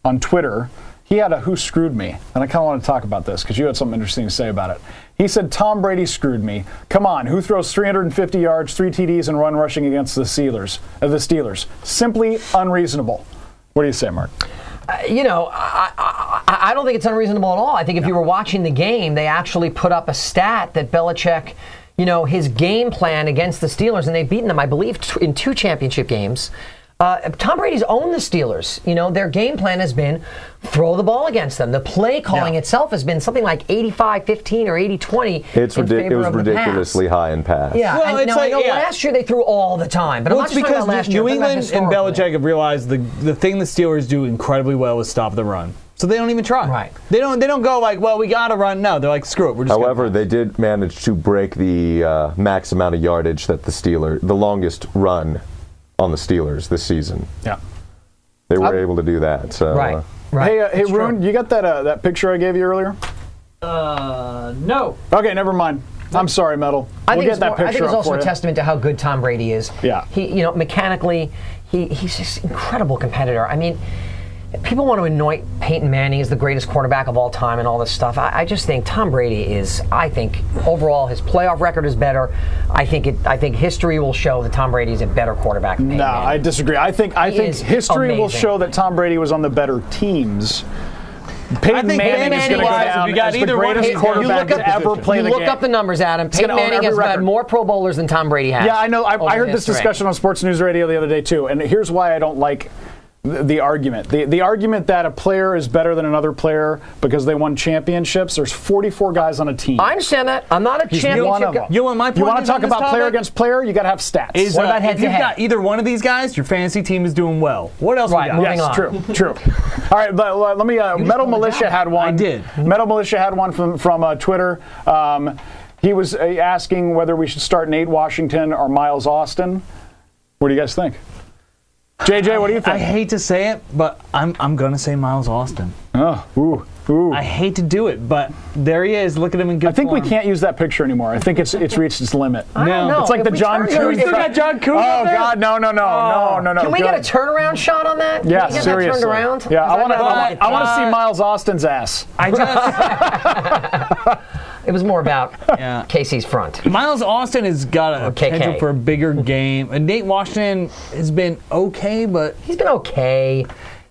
on Twitter. He had a "Who screwed me," and I kind of want to talk about this because you had something interesting to say about it. He said, "Tom Brady screwed me. Come on, who throws 350 yards, 3 TDs, and run rushing against the Steelers? Simply unreasonable." What do you say, Mark? I don't think it's unreasonable at all. I think if you were watching the game, they actually put up a stat that Belichick, his game plan against the Steelers, and they've beaten them, I believe, in 2 championship games. Tom Brady's owned the Steelers. Their game plan has been throw the ball against them. The play calling itself has been something like 85-15 or 80-20 It was ridiculously high in pass. Yeah, Well, and it's I know like, last year they threw all the time, but I'm not it's just talking because about last year. New I'm talking England about and historically. Belichick have realized the thing the Steelers do incredibly well is stop the run. So they don't even try. Right. They don't go like, well, we got to run. No, they're like, screw it. We're just However, they did manage to break the max amount of yardage that the longest run on the Steelers this season. Yeah. They were able to do that. So, Right. Hey, Rune, you got that picture I gave you earlier? No. Okay, never mind. I'm sorry, Metal. We'll get that picture I think it's up also for a you. testament to how good Tom Brady is. Yeah. He, mechanically, he's just an incredible competitor. I mean, people want to anoint Peyton Manning as the greatest quarterback of all time and all this stuff. I just think Tom Brady is. I think overall his playoff record is better. I think history will show that Tom Brady is a better quarterback than Peyton Manning. I disagree. I think is history will amazing. show that Tom Brady was on the better teams. Peyton think Manning is going to go Manning-wise, down if you got as the either one of greatest these- quarterback to ever play You the look game. up the numbers, Adam. Peyton gonna own Manning has every had record. more Pro Bowlers than Tom Brady has. Yeah, I know. I over heard this history. discussion on Sports News Radio the other day too, and here's why I don't like the argument. The argument that a player is better than another player because they won championships. There's 44 guys on a team. I understand that. I'm not a He's one championship of guy. them. You know what my point You want is to on talk this about player topic? against player? You got to have stats. Is, What about if head-to-head? you've got either one of these guys, your fantasy team is doing well. What else Right, we got? moving on. True. All right, let me. Metal Militia had one. I did. Metal Militia had one from Twitter. He was asking whether we should start Nate Washington or Miles Austin. What do you guys think? JJ, what do you think? I hate to say it, but I'm going to say Miles Austin. Oh, ooh. I hate to do it, but there he is. Look at him in good I think we form. can't use that picture anymore. I think it's reached its limit. I don't know. It's like If the we John turn- Coon. if we still got John Coon Oh up there? God, no. Can we get a Good. turnaround shot on that? Yeah, Can we get seriously. that turned around? Yeah, I Because want to see Miles Austin's ass. I just It was more about Yeah. Casey's front. Miles Austin has got a KK. potential for a bigger game. And Nate Washington has been okay, but He's been okay.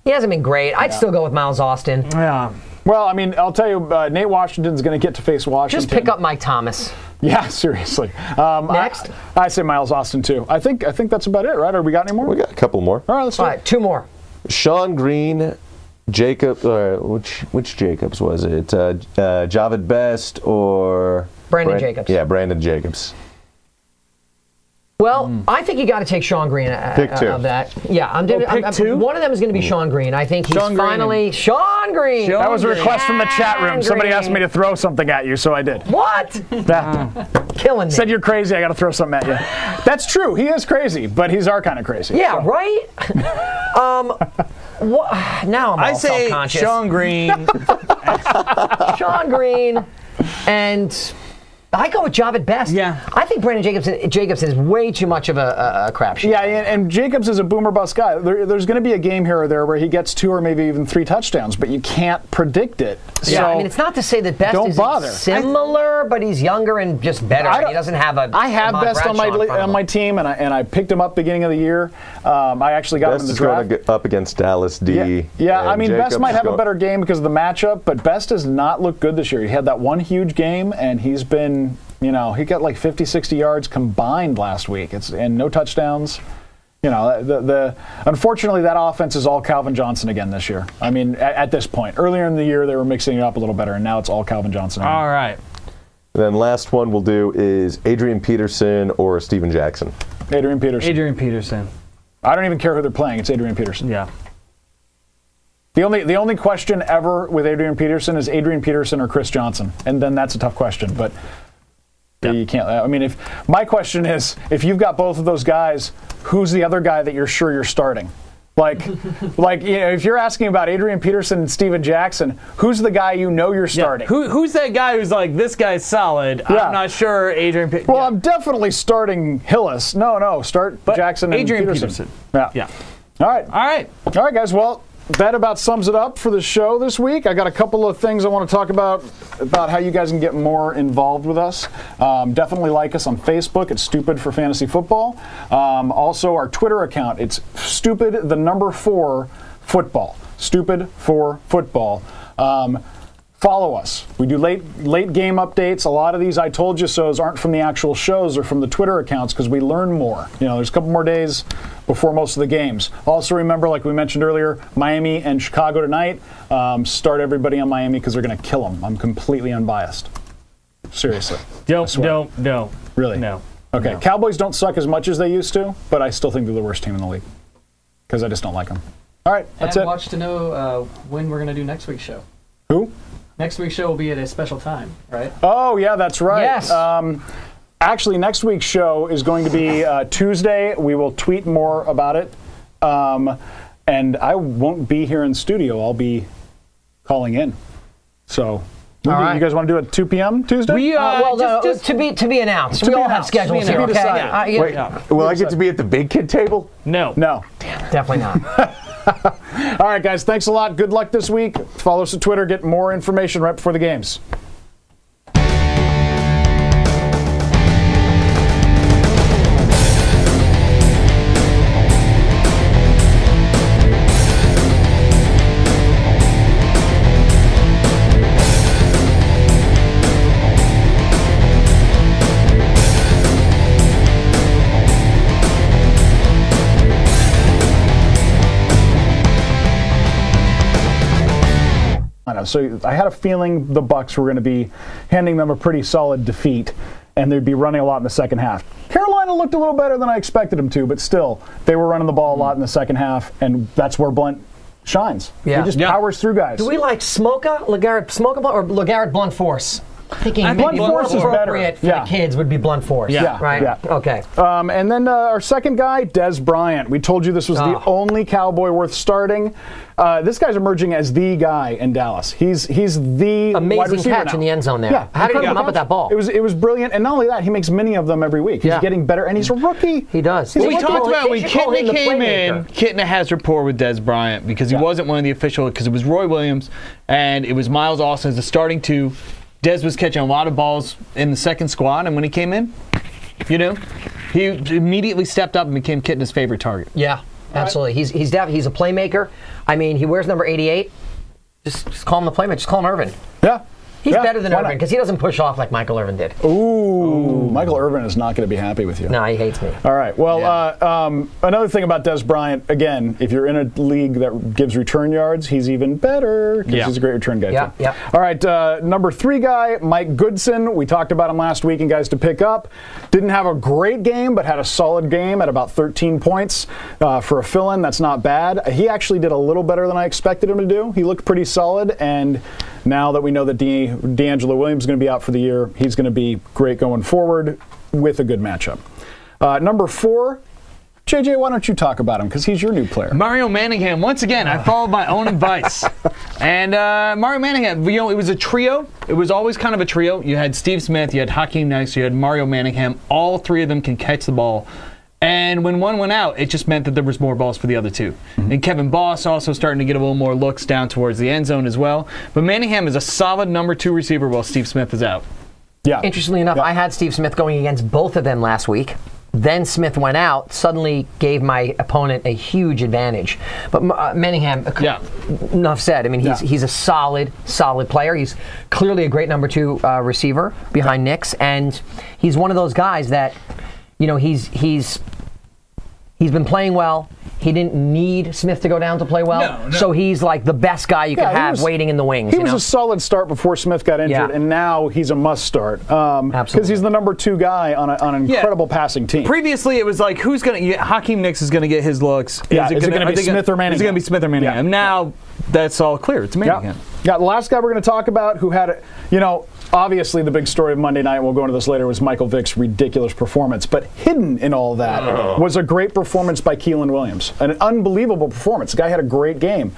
He hasn't been great. I'd still go with Miles Austin. yeah. Well, I mean, I'll tell you, Nate Washington's going to get to face Washington. Just pick up Mike Thomas. Yeah, seriously. Next? I say Miles Austin, too. I think that's about it, right? Or we got any more? We got a couple more. All right, let's do All it. right, 2 more. Sean Green, Jacob, which Jacobs was it? Javid Best or Brandon Jacobs. Yeah, Brandon Jacobs. Well, I think you got to take Sean Green Pick 2. of that. Yeah, I'm doing. pick 2? One of them is going to be Sean Green. I think he's Sean Green. finally Sean Green. That was a request from the chat room. Somebody asked me to throw something at you, so I did. What? Killing me. Said you're crazy, I got to throw something at you. That's true. He is crazy, but he's our kind of crazy. Yeah, so. right? Now I'm all I say self-conscious. Sean Green. Sean Green, and I go with Javid Best. Yeah. I think Brandon Jacobson is way too much of a crapshoot. Yeah, and Jacobs is a boomer bust guy. There's going to be a game here or there where he gets 2 or maybe even 3 touchdowns, but you can't predict it. Yeah, So I mean, it's not to say that Best don't is bother. similar, but he's younger and just better. He doesn't have a. I have Ahmad Best on Bradshaw in front of my him. team, and I picked him up beginning of the year. I actually got him in Best the is draft. going up against Dallas D. Yeah, and I mean, Jacobs Best might is have a going- better game because of the matchup, but Best does not look good this year. He had that one huge game, and he's been, he got like 50, 60 yards combined last week. And no touchdowns. Unfortunately, that offense is all Calvin Johnson again this year. I mean, at this point. Earlier in the year, they were mixing it up a little better, and now it's all Calvin Johnson again. All right. Then last one we'll do is Adrian Peterson or Steven Jackson. Adrian Peterson. Adrian Peterson. I don't even care who they're playing. It's Adrian Peterson. Yeah. The only question ever with Adrian Peterson is Adrian Peterson or Chris Johnson, and then that's a tough question. But you can't. I mean, my question is, if you've got both of those guys, who's the other guy that you're sure you're starting? If you're asking about Adrian Peterson and Steven Jackson, who's the guy you're starting? Who's that guy who's like, this guy's solid? Yeah. I'm not sure. Adrian Peterson. Well, I'm definitely starting Hillis. No, start Jackson and Adrian Peterson. Yeah. All right, guys. Well, that about sums it up for the show this week. I got a couple of things I want to talk about how you guys can get more involved with us. Definitely like us on Facebook. It's Stupid for Fantasy Football. Also, our Twitter account. It's Stupid4 Football. Stupid for Football. Follow us. We do late game updates. A lot of these I Told You So's aren't from the actual shows or from the Twitter accounts because we learn more. There's a couple more days before most of the games. Also remember, like we mentioned earlier, Miami and Chicago tonight. Start everybody on Miami because they're going to kill them. I'm completely unbiased. Seriously. Don't. Really? No. Okay. No. Cowboys don't suck as much as they used to, but I still think they're the worst team in the league because I just don't like them. All right. That's and it. watch to know when we're going to do next week's show. Who? Next week's show will be at a special time, right? Oh, yeah, that's right. Yes. Actually, next week's show is going to be Tuesday. We will tweet more about it. And I won't be here in studio. I'll be calling in. So, you guys want to do it at 2 p.m. Tuesday? Just to be announced. We all have schedules To be here, okay? decided. Wait, will I get to be at the big kid table? No. Definitely not. All right, guys. Thanks a lot. Good luck this week. Follow us on Twitter. Get more information right before the games. So I had a feeling the Bucs were going to be handing them a pretty solid defeat, and they'd be running a lot in the second half. Carolina looked a little better than I expected them to, but still, they were running the ball a lot in the second half, and that's where Blunt shines. Yeah. He just powers through guys. Do we like LeGarrette Blunt, or LeGarrette Blunt Force? Thinking Blunt Force is better. Appropriate for the kids would be Blunt Force. Yeah. Right? Yeah. Okay. And then our second guy, Dez Bryant. We told you this was the only Cowboy worth starting. This guy's emerging as the guy in Dallas. He's the wide Amazing receiver catch now. in the end zone there. Yeah. How did he Incredible come up with catch. that ball? It was brilliant, and not only that, he makes many of them every week. He's getting better, and he's a rookie. He does. He's We a talked rookie. about when They should call him Kitna the came in. playmaker. Kitna has rapport with Dez Bryant because he wasn't one of the official, because it was Roy Williams and it was Miles Austin as the starting two. Dez was catching a lot of balls in the second squad, and when he came in, he immediately stepped up and became Kitna's favorite target. Yeah, absolutely. He's a playmaker. I mean, he wears number 88. Just call him the playmaker. Just call him Irvin. Yeah. He's better than why Irvin not? because he doesn't push off like Michael Irvin did. Ooh, Michael Irvin is not going to be happy with you. No, he hates me. All right. Well, another thing about Des Bryant, again, if you're in a league that gives return yards, he's even better because he's a great return guy, too. Yeah. All right. Number 3 guy, Mike Goodson. We talked about him last week and guys to pick up. Didn't have a great game, but had a solid game at about 13 points for a fill-in. That's not bad. He actually did a little better than I expected him to do. He looked pretty solid, and now that we know that D'Angelo Williams is going to be out for the year, he's going to be great going forward with a good matchup. Number 4, JJ, why don't you talk about him? Because he's your new player. Mario Manningham. Once again, I followed my own advice. And Mario Manningham, it was a trio. It was always kind of a trio. You had Steve Smith, you had Hakeem Nicks, you had Mario Manningham. All 3 of them can catch the ball. And when one went out, it just meant that there was more balls for the other 2. And Kevin Boss also starting to get a little more looks down towards the end zone as well. But Manningham is a solid number 2 receiver while Steve Smith is out. Yeah. Interestingly enough, I had Steve Smith going against both of them last week. Then Smith went out, suddenly gave my opponent a huge advantage. But Manningham, enough said. I mean, he's a solid player. He's clearly a great number 2 receiver behind Nicks, and he's one of those guys that, he's been playing well. He didn't need Smith to go down to play well. So he's like the best guy you could have waiting in the wings. He was a solid start before Smith got injured, and now he's a must start. Because he's the number 2 guy on an incredible passing team. Previously, it was like, who's going to... Hakeem Nicks is going to get his looks. Is it going to be Smith or Manningham? Is it going to be Smith or Manningham? Now, that's all clear. It's Manningham. The last guy we're going to talk about who had, obviously the big story of Monday night, we'll go into this later, was Michael Vick's ridiculous performance. But hidden in all that was a great performance by Keelan Williams. An unbelievable performance. The guy had a great game.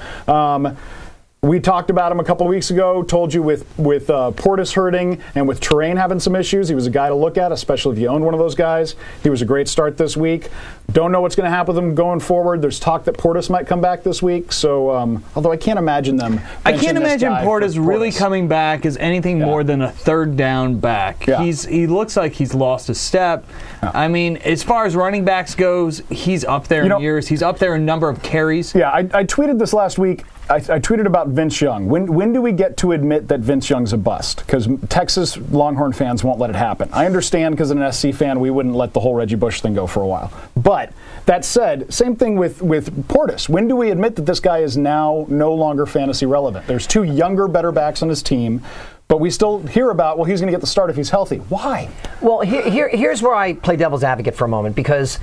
We talked about him a couple of weeks ago, told you with Portis hurting and with Terrain having some issues, he was a guy to look at, especially if you owned one of those guys. He was a great start this week. Don't know what's going to happen with him going forward. There's talk that Portis might come back this week, so although I can't imagine them. I can't imagine Portis really coming back as anything more than a third down back. Yeah. He looks like he's lost a step. Yeah. I mean, as far as running backs goes, he's up there in years. He's up there in number of carries. Yeah, I tweeted this last week. I tweeted about Vince Young. When do we get to admit that Vince Young's a bust? Because Texas Longhorn fans won't let it happen. I understand because as an SC fan, we wouldn't let the whole Reggie Bush thing go for a while. But that said, same thing with Portis. When do we admit that this guy is now no longer fantasy relevant? There's 2 younger, better backs on his team. But we still hear about, well, he's going to get the start if he's healthy. Why? Well, here's where I play devil's advocate for a moment, because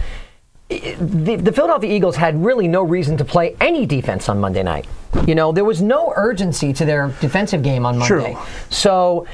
the Philadelphia Eagles had really no reason to play any defense on Monday night. There was no urgency to their defensive game on Monday. True. So,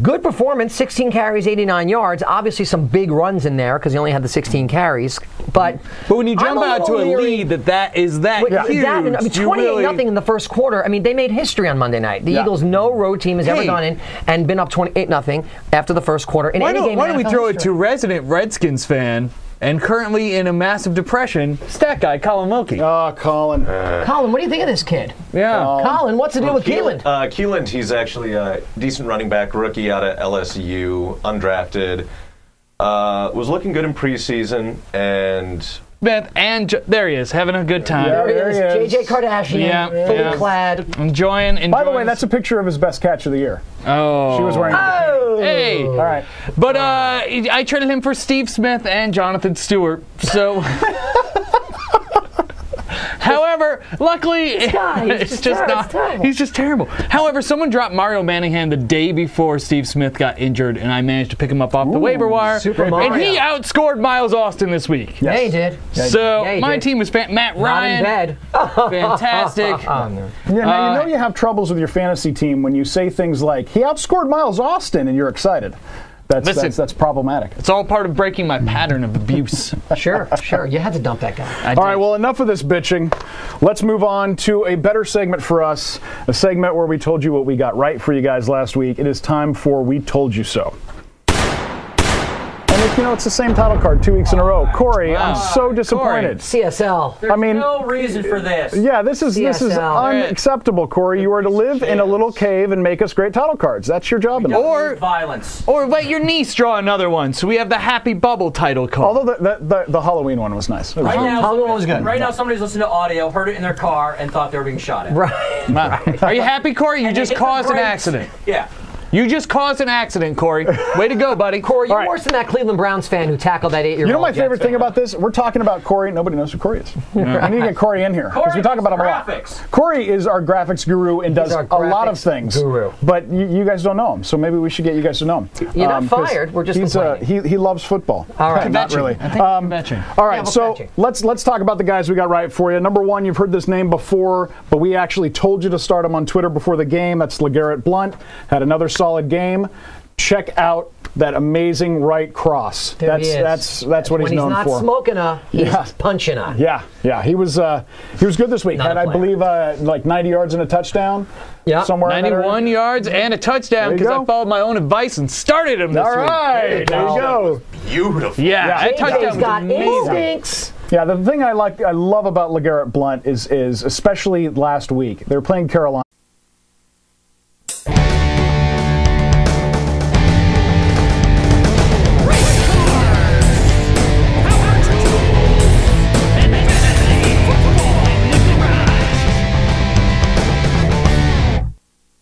good performance, 16 carries, 89 yards. Obviously, some big runs in there because he only had the 16 carries. But when you jump out to a lead that is huge, 28-0 in the first quarter. I mean, they made history on Monday night. The Eagles, no road team has ever gone in and been up 28-0 after the first quarter in any game. Why don't we throw it to resident Redskins fan and currently in a massive depression, stat guy Colin Wilkie? Oh, Colin. Colin, what do you think of this kid? Yeah. Colin, what's the deal with Keelan? Keelan, he's actually a decent running back, rookie out of LSU, undrafted. Was looking good in preseason, and there he is, having a good time. There he is, JJ Kardashian, fully clad. Enjoying. By the way, that's a picture of his best catch of the year. Oh. She was wearing Hey. All right. But I traded him for Steve Smith and Jonathan Stewart, so... However, luckily, he's just terrible. However, someone dropped Mario Manningham the day before Steve Smith got injured, and I managed to pick him up off the waiver wire. Super Mario. And he outscored Miles Austin this week. Yes. Yeah, he did. So my team was Matt Ryan. Not in bed. Fantastic. Now you have troubles with your fantasy team when you say things like, he outscored Miles Austin, and you're excited. That's problematic. It's all part of breaking my pattern of abuse. Sure. You had to dump that guy. All right, well, enough of this bitching. Let's move on to a better segment for us, a segment where we told you what we got right for you guys last week. It is time for We Told You So. And it's the same title card 2 weeks in a row. Corey, I'm so disappointed. CSL. There's I mean, no reason for this. Yeah, this is CSL. unacceptable, Corey. You are to live in a little cave and make us great title cards. That's your job. Or violence. Or let your niece draw another one, so we have the Happy Bubble title card. Although the Halloween one was nice. Right now, good. somebody's listening to audio, heard it in their car, and thought they were being shot at. Right. Right. Are you happy, Corey? You just caused an accident. Yeah. You just caused an accident, Corey. Way to go, buddy. Corey, you're worse than that Cleveland Browns fan who tackled that 8-year-old. You know my favorite thing about this? We're talking about Corey. Nobody knows who Corey is. I need to get Corey in here because we talk about him a lot. Corey is our graphics guru and does a lot of things. But you guys don't know him, so maybe we should get you guys to know him. You're not fired. We're just complaining. He loves football. All right. Not really. I think convention. All right, so let's talk about the guys we got right for you. Number one, you've heard this name before, but we actually told you to start him on Twitter before the game. That's LeGarrette Blount. Had another solid game. Check out that amazing right cross. That's what he's known for. When he's not smoking he's punching Yeah, he was good this week. Had, I believe, like 90 yards and a touchdown. Yeah, somewhere 91 yards and a touchdown because I followed my own advice and started him this week. All right, there you go. Beautiful. Yeah, that touchdown was amazing. Instincts. Yeah, the thing I love about LeGarrette Blount is especially last week. They were playing Carolina.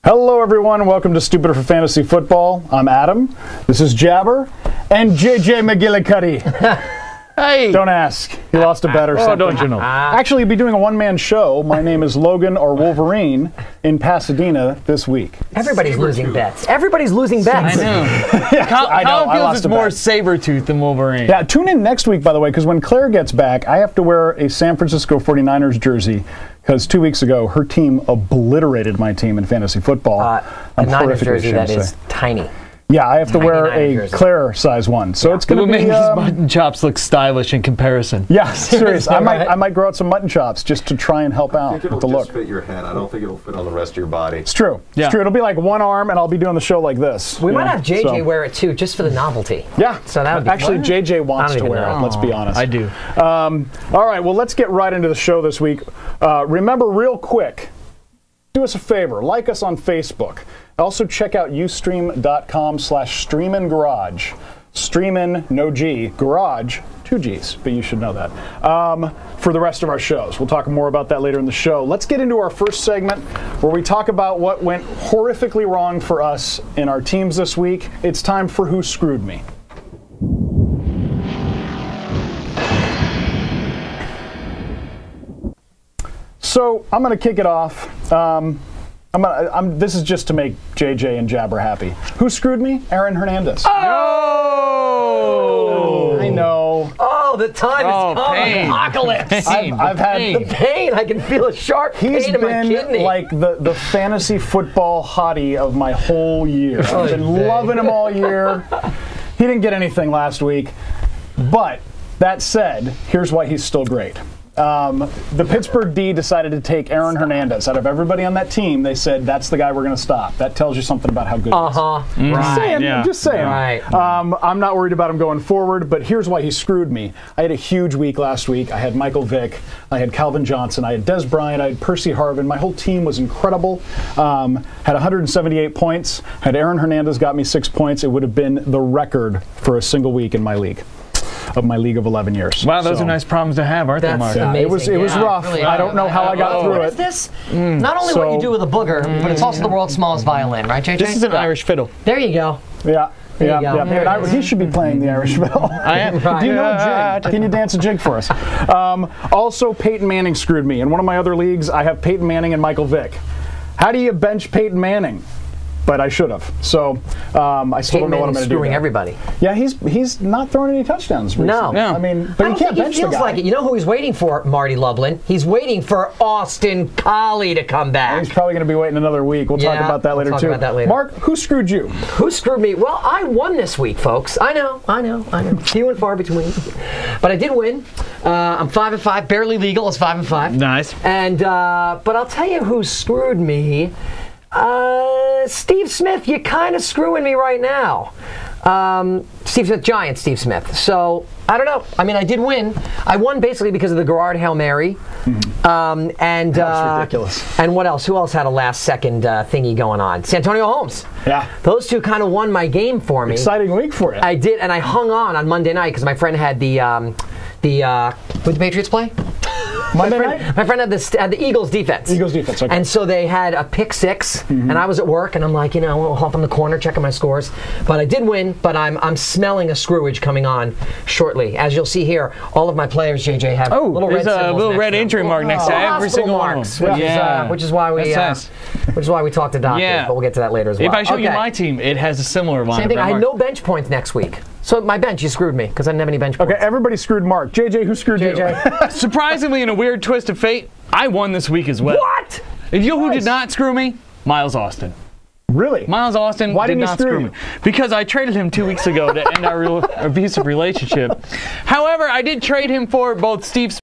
Hello, everyone. Welcome to Stupider for Fantasy Football. I'm Adam. This is Jabber and JJ McGillicuddy. Hey! Don't ask. He lost a bet or something. Don't you know? Actually, be doing a one-man show. My name is Logan or Wolverine in Pasadena this week. Everybody's losing bets. Everybody's losing bets. I know. Colin feels it's more Sabretooth than Wolverine. Yeah, tune in next week, by the way, because when Claire gets back, I have to wear a San Francisco 49ers jersey because 2 weeks ago, her team obliterated my team in fantasy football. A Niners jersey that is tiny. Yeah, I have to wear a Claire size one, so it's going to be. It would make his mutton chops look stylish in comparison. Yeah, seriously, I might grow out some mutton chops just to try and help out with the look. Just fit your head. I don't think it'll fit on the rest of your body. It's true. Yeah. It's true. It'll be like one arm, and I'll be doing the show like this. We might have JJ wear it too, just for the novelty. Yeah. So that would be actually JJ wants to wear it. Let's be honest. I do. All right. Well, let's get right into the show this week. Remember, real quick, do us a favor. Like us on Facebook. Also, check out ustream.com/streamingarage. Streamin', no G, garage, 2 G's, but you should know that. For the rest of our shows. We'll talk more about that later in the show. Let's get into our first segment where we talk about what went horrifically wrong for us in our teams this week. It's time for Who Screwed Me. So I'm going to kick it off. This is just to make JJ and Jabber happy. Who screwed me? Aaron Hernandez. Oh! I know. Oh, the time is coming. Pain. Apocalypse. I've had the pain. I can feel a sharp pain in my kidney. He's been like the fantasy football hottie of my whole year. I've been loving him all year. He didn't get anything last week. But that said, here's why he's still great. The Pittsburgh D decided to take Aaron Hernandez. Out of everybody on that team, they said, that's the guy we're going to stop. That tells you something about how good he is. Right. Just saying. Right. I'm not worried about him going forward, but here's why he screwed me. I had a huge week last week. I had Michael Vick. I had Calvin Johnson. I had Des Bryant. I had Percy Harvin. My whole team was incredible. Had 178 points. Had Aaron Hernandez got me 6 points, it would have been the record for a single week in my league. Of my league of 11 years. Wow, those are nice problems to have, aren't they, Mark? It was rough. Really I don't know how I got through it. What is this? Not only what you do with a booger, but it's also the world's smallest violin, right, JJ? This is an Irish fiddle. There you go. Yeah. He should be playing the Irish fiddle. I am. Do you know a jig? Can you dance a jig for us? Also, Peyton Manning screwed me. In one of my other leagues, I have Peyton Manning and Michael Vick. How do you bench Peyton Manning? But I should have. So I still don't know what I'm going to do. Screwing everybody. Yeah, he's not throwing any touchdowns recently. No. I mean, but I you can't bench the guy. He feels like it. You know who he's waiting for? Marty Lublin. He's waiting for Austin Collie to come back. He's probably going to be waiting another week. We'll talk about that later, too. Mark, who screwed you? Who screwed me? Well, I won this week, folks. I know. Few and far between. But I did win. I'm 5-5, barely legal. It's 5-5. Nice. And but I'll tell you who screwed me. Steve Smith, you're kind of screwing me right now. Steve Smith, Giant Steve Smith. So, I don't know. I mean, I did win. I won basically because of the Garrard Hail Mary. And That's ridiculous. And what else? Who else had a last-second thingy going on? Santonio Holmes. Yeah. Those two kind of won my game for me. Exciting week for you. I did, and I hung on Monday night because my friend had the would the Patriots play? Monday night? My friend had the Eagles defense. Eagles defense, okay. And so they had a pick six, and I was at work, and I'm like, off on the corner checking my scores. But I did win, but I'm smelling a screwage coming on shortly. As you'll see here, all of my players, JJ, have little red there's a symbols little next red to them. injury mark next to every Hospital single marks, one. which is why we That's which is why we talk to doctors. Yeah. But we'll get to that later as well. If I show you Okay. my team, it has a similar line. Same thing. I had no bench points next week. So my bench, you screwed me because I didn't have any bench points. Okay, everybody screwed Mark. JJ, who screwed you? Surprisingly, in a weird twist of fate, I won this week as well. What? And you know who did not screw me? Miles Austin. Really? Miles Austin Why did didn't he not screw screw you? me. Because I traded him 2 weeks ago to end our abusive relationship. However, I did trade him for both Steve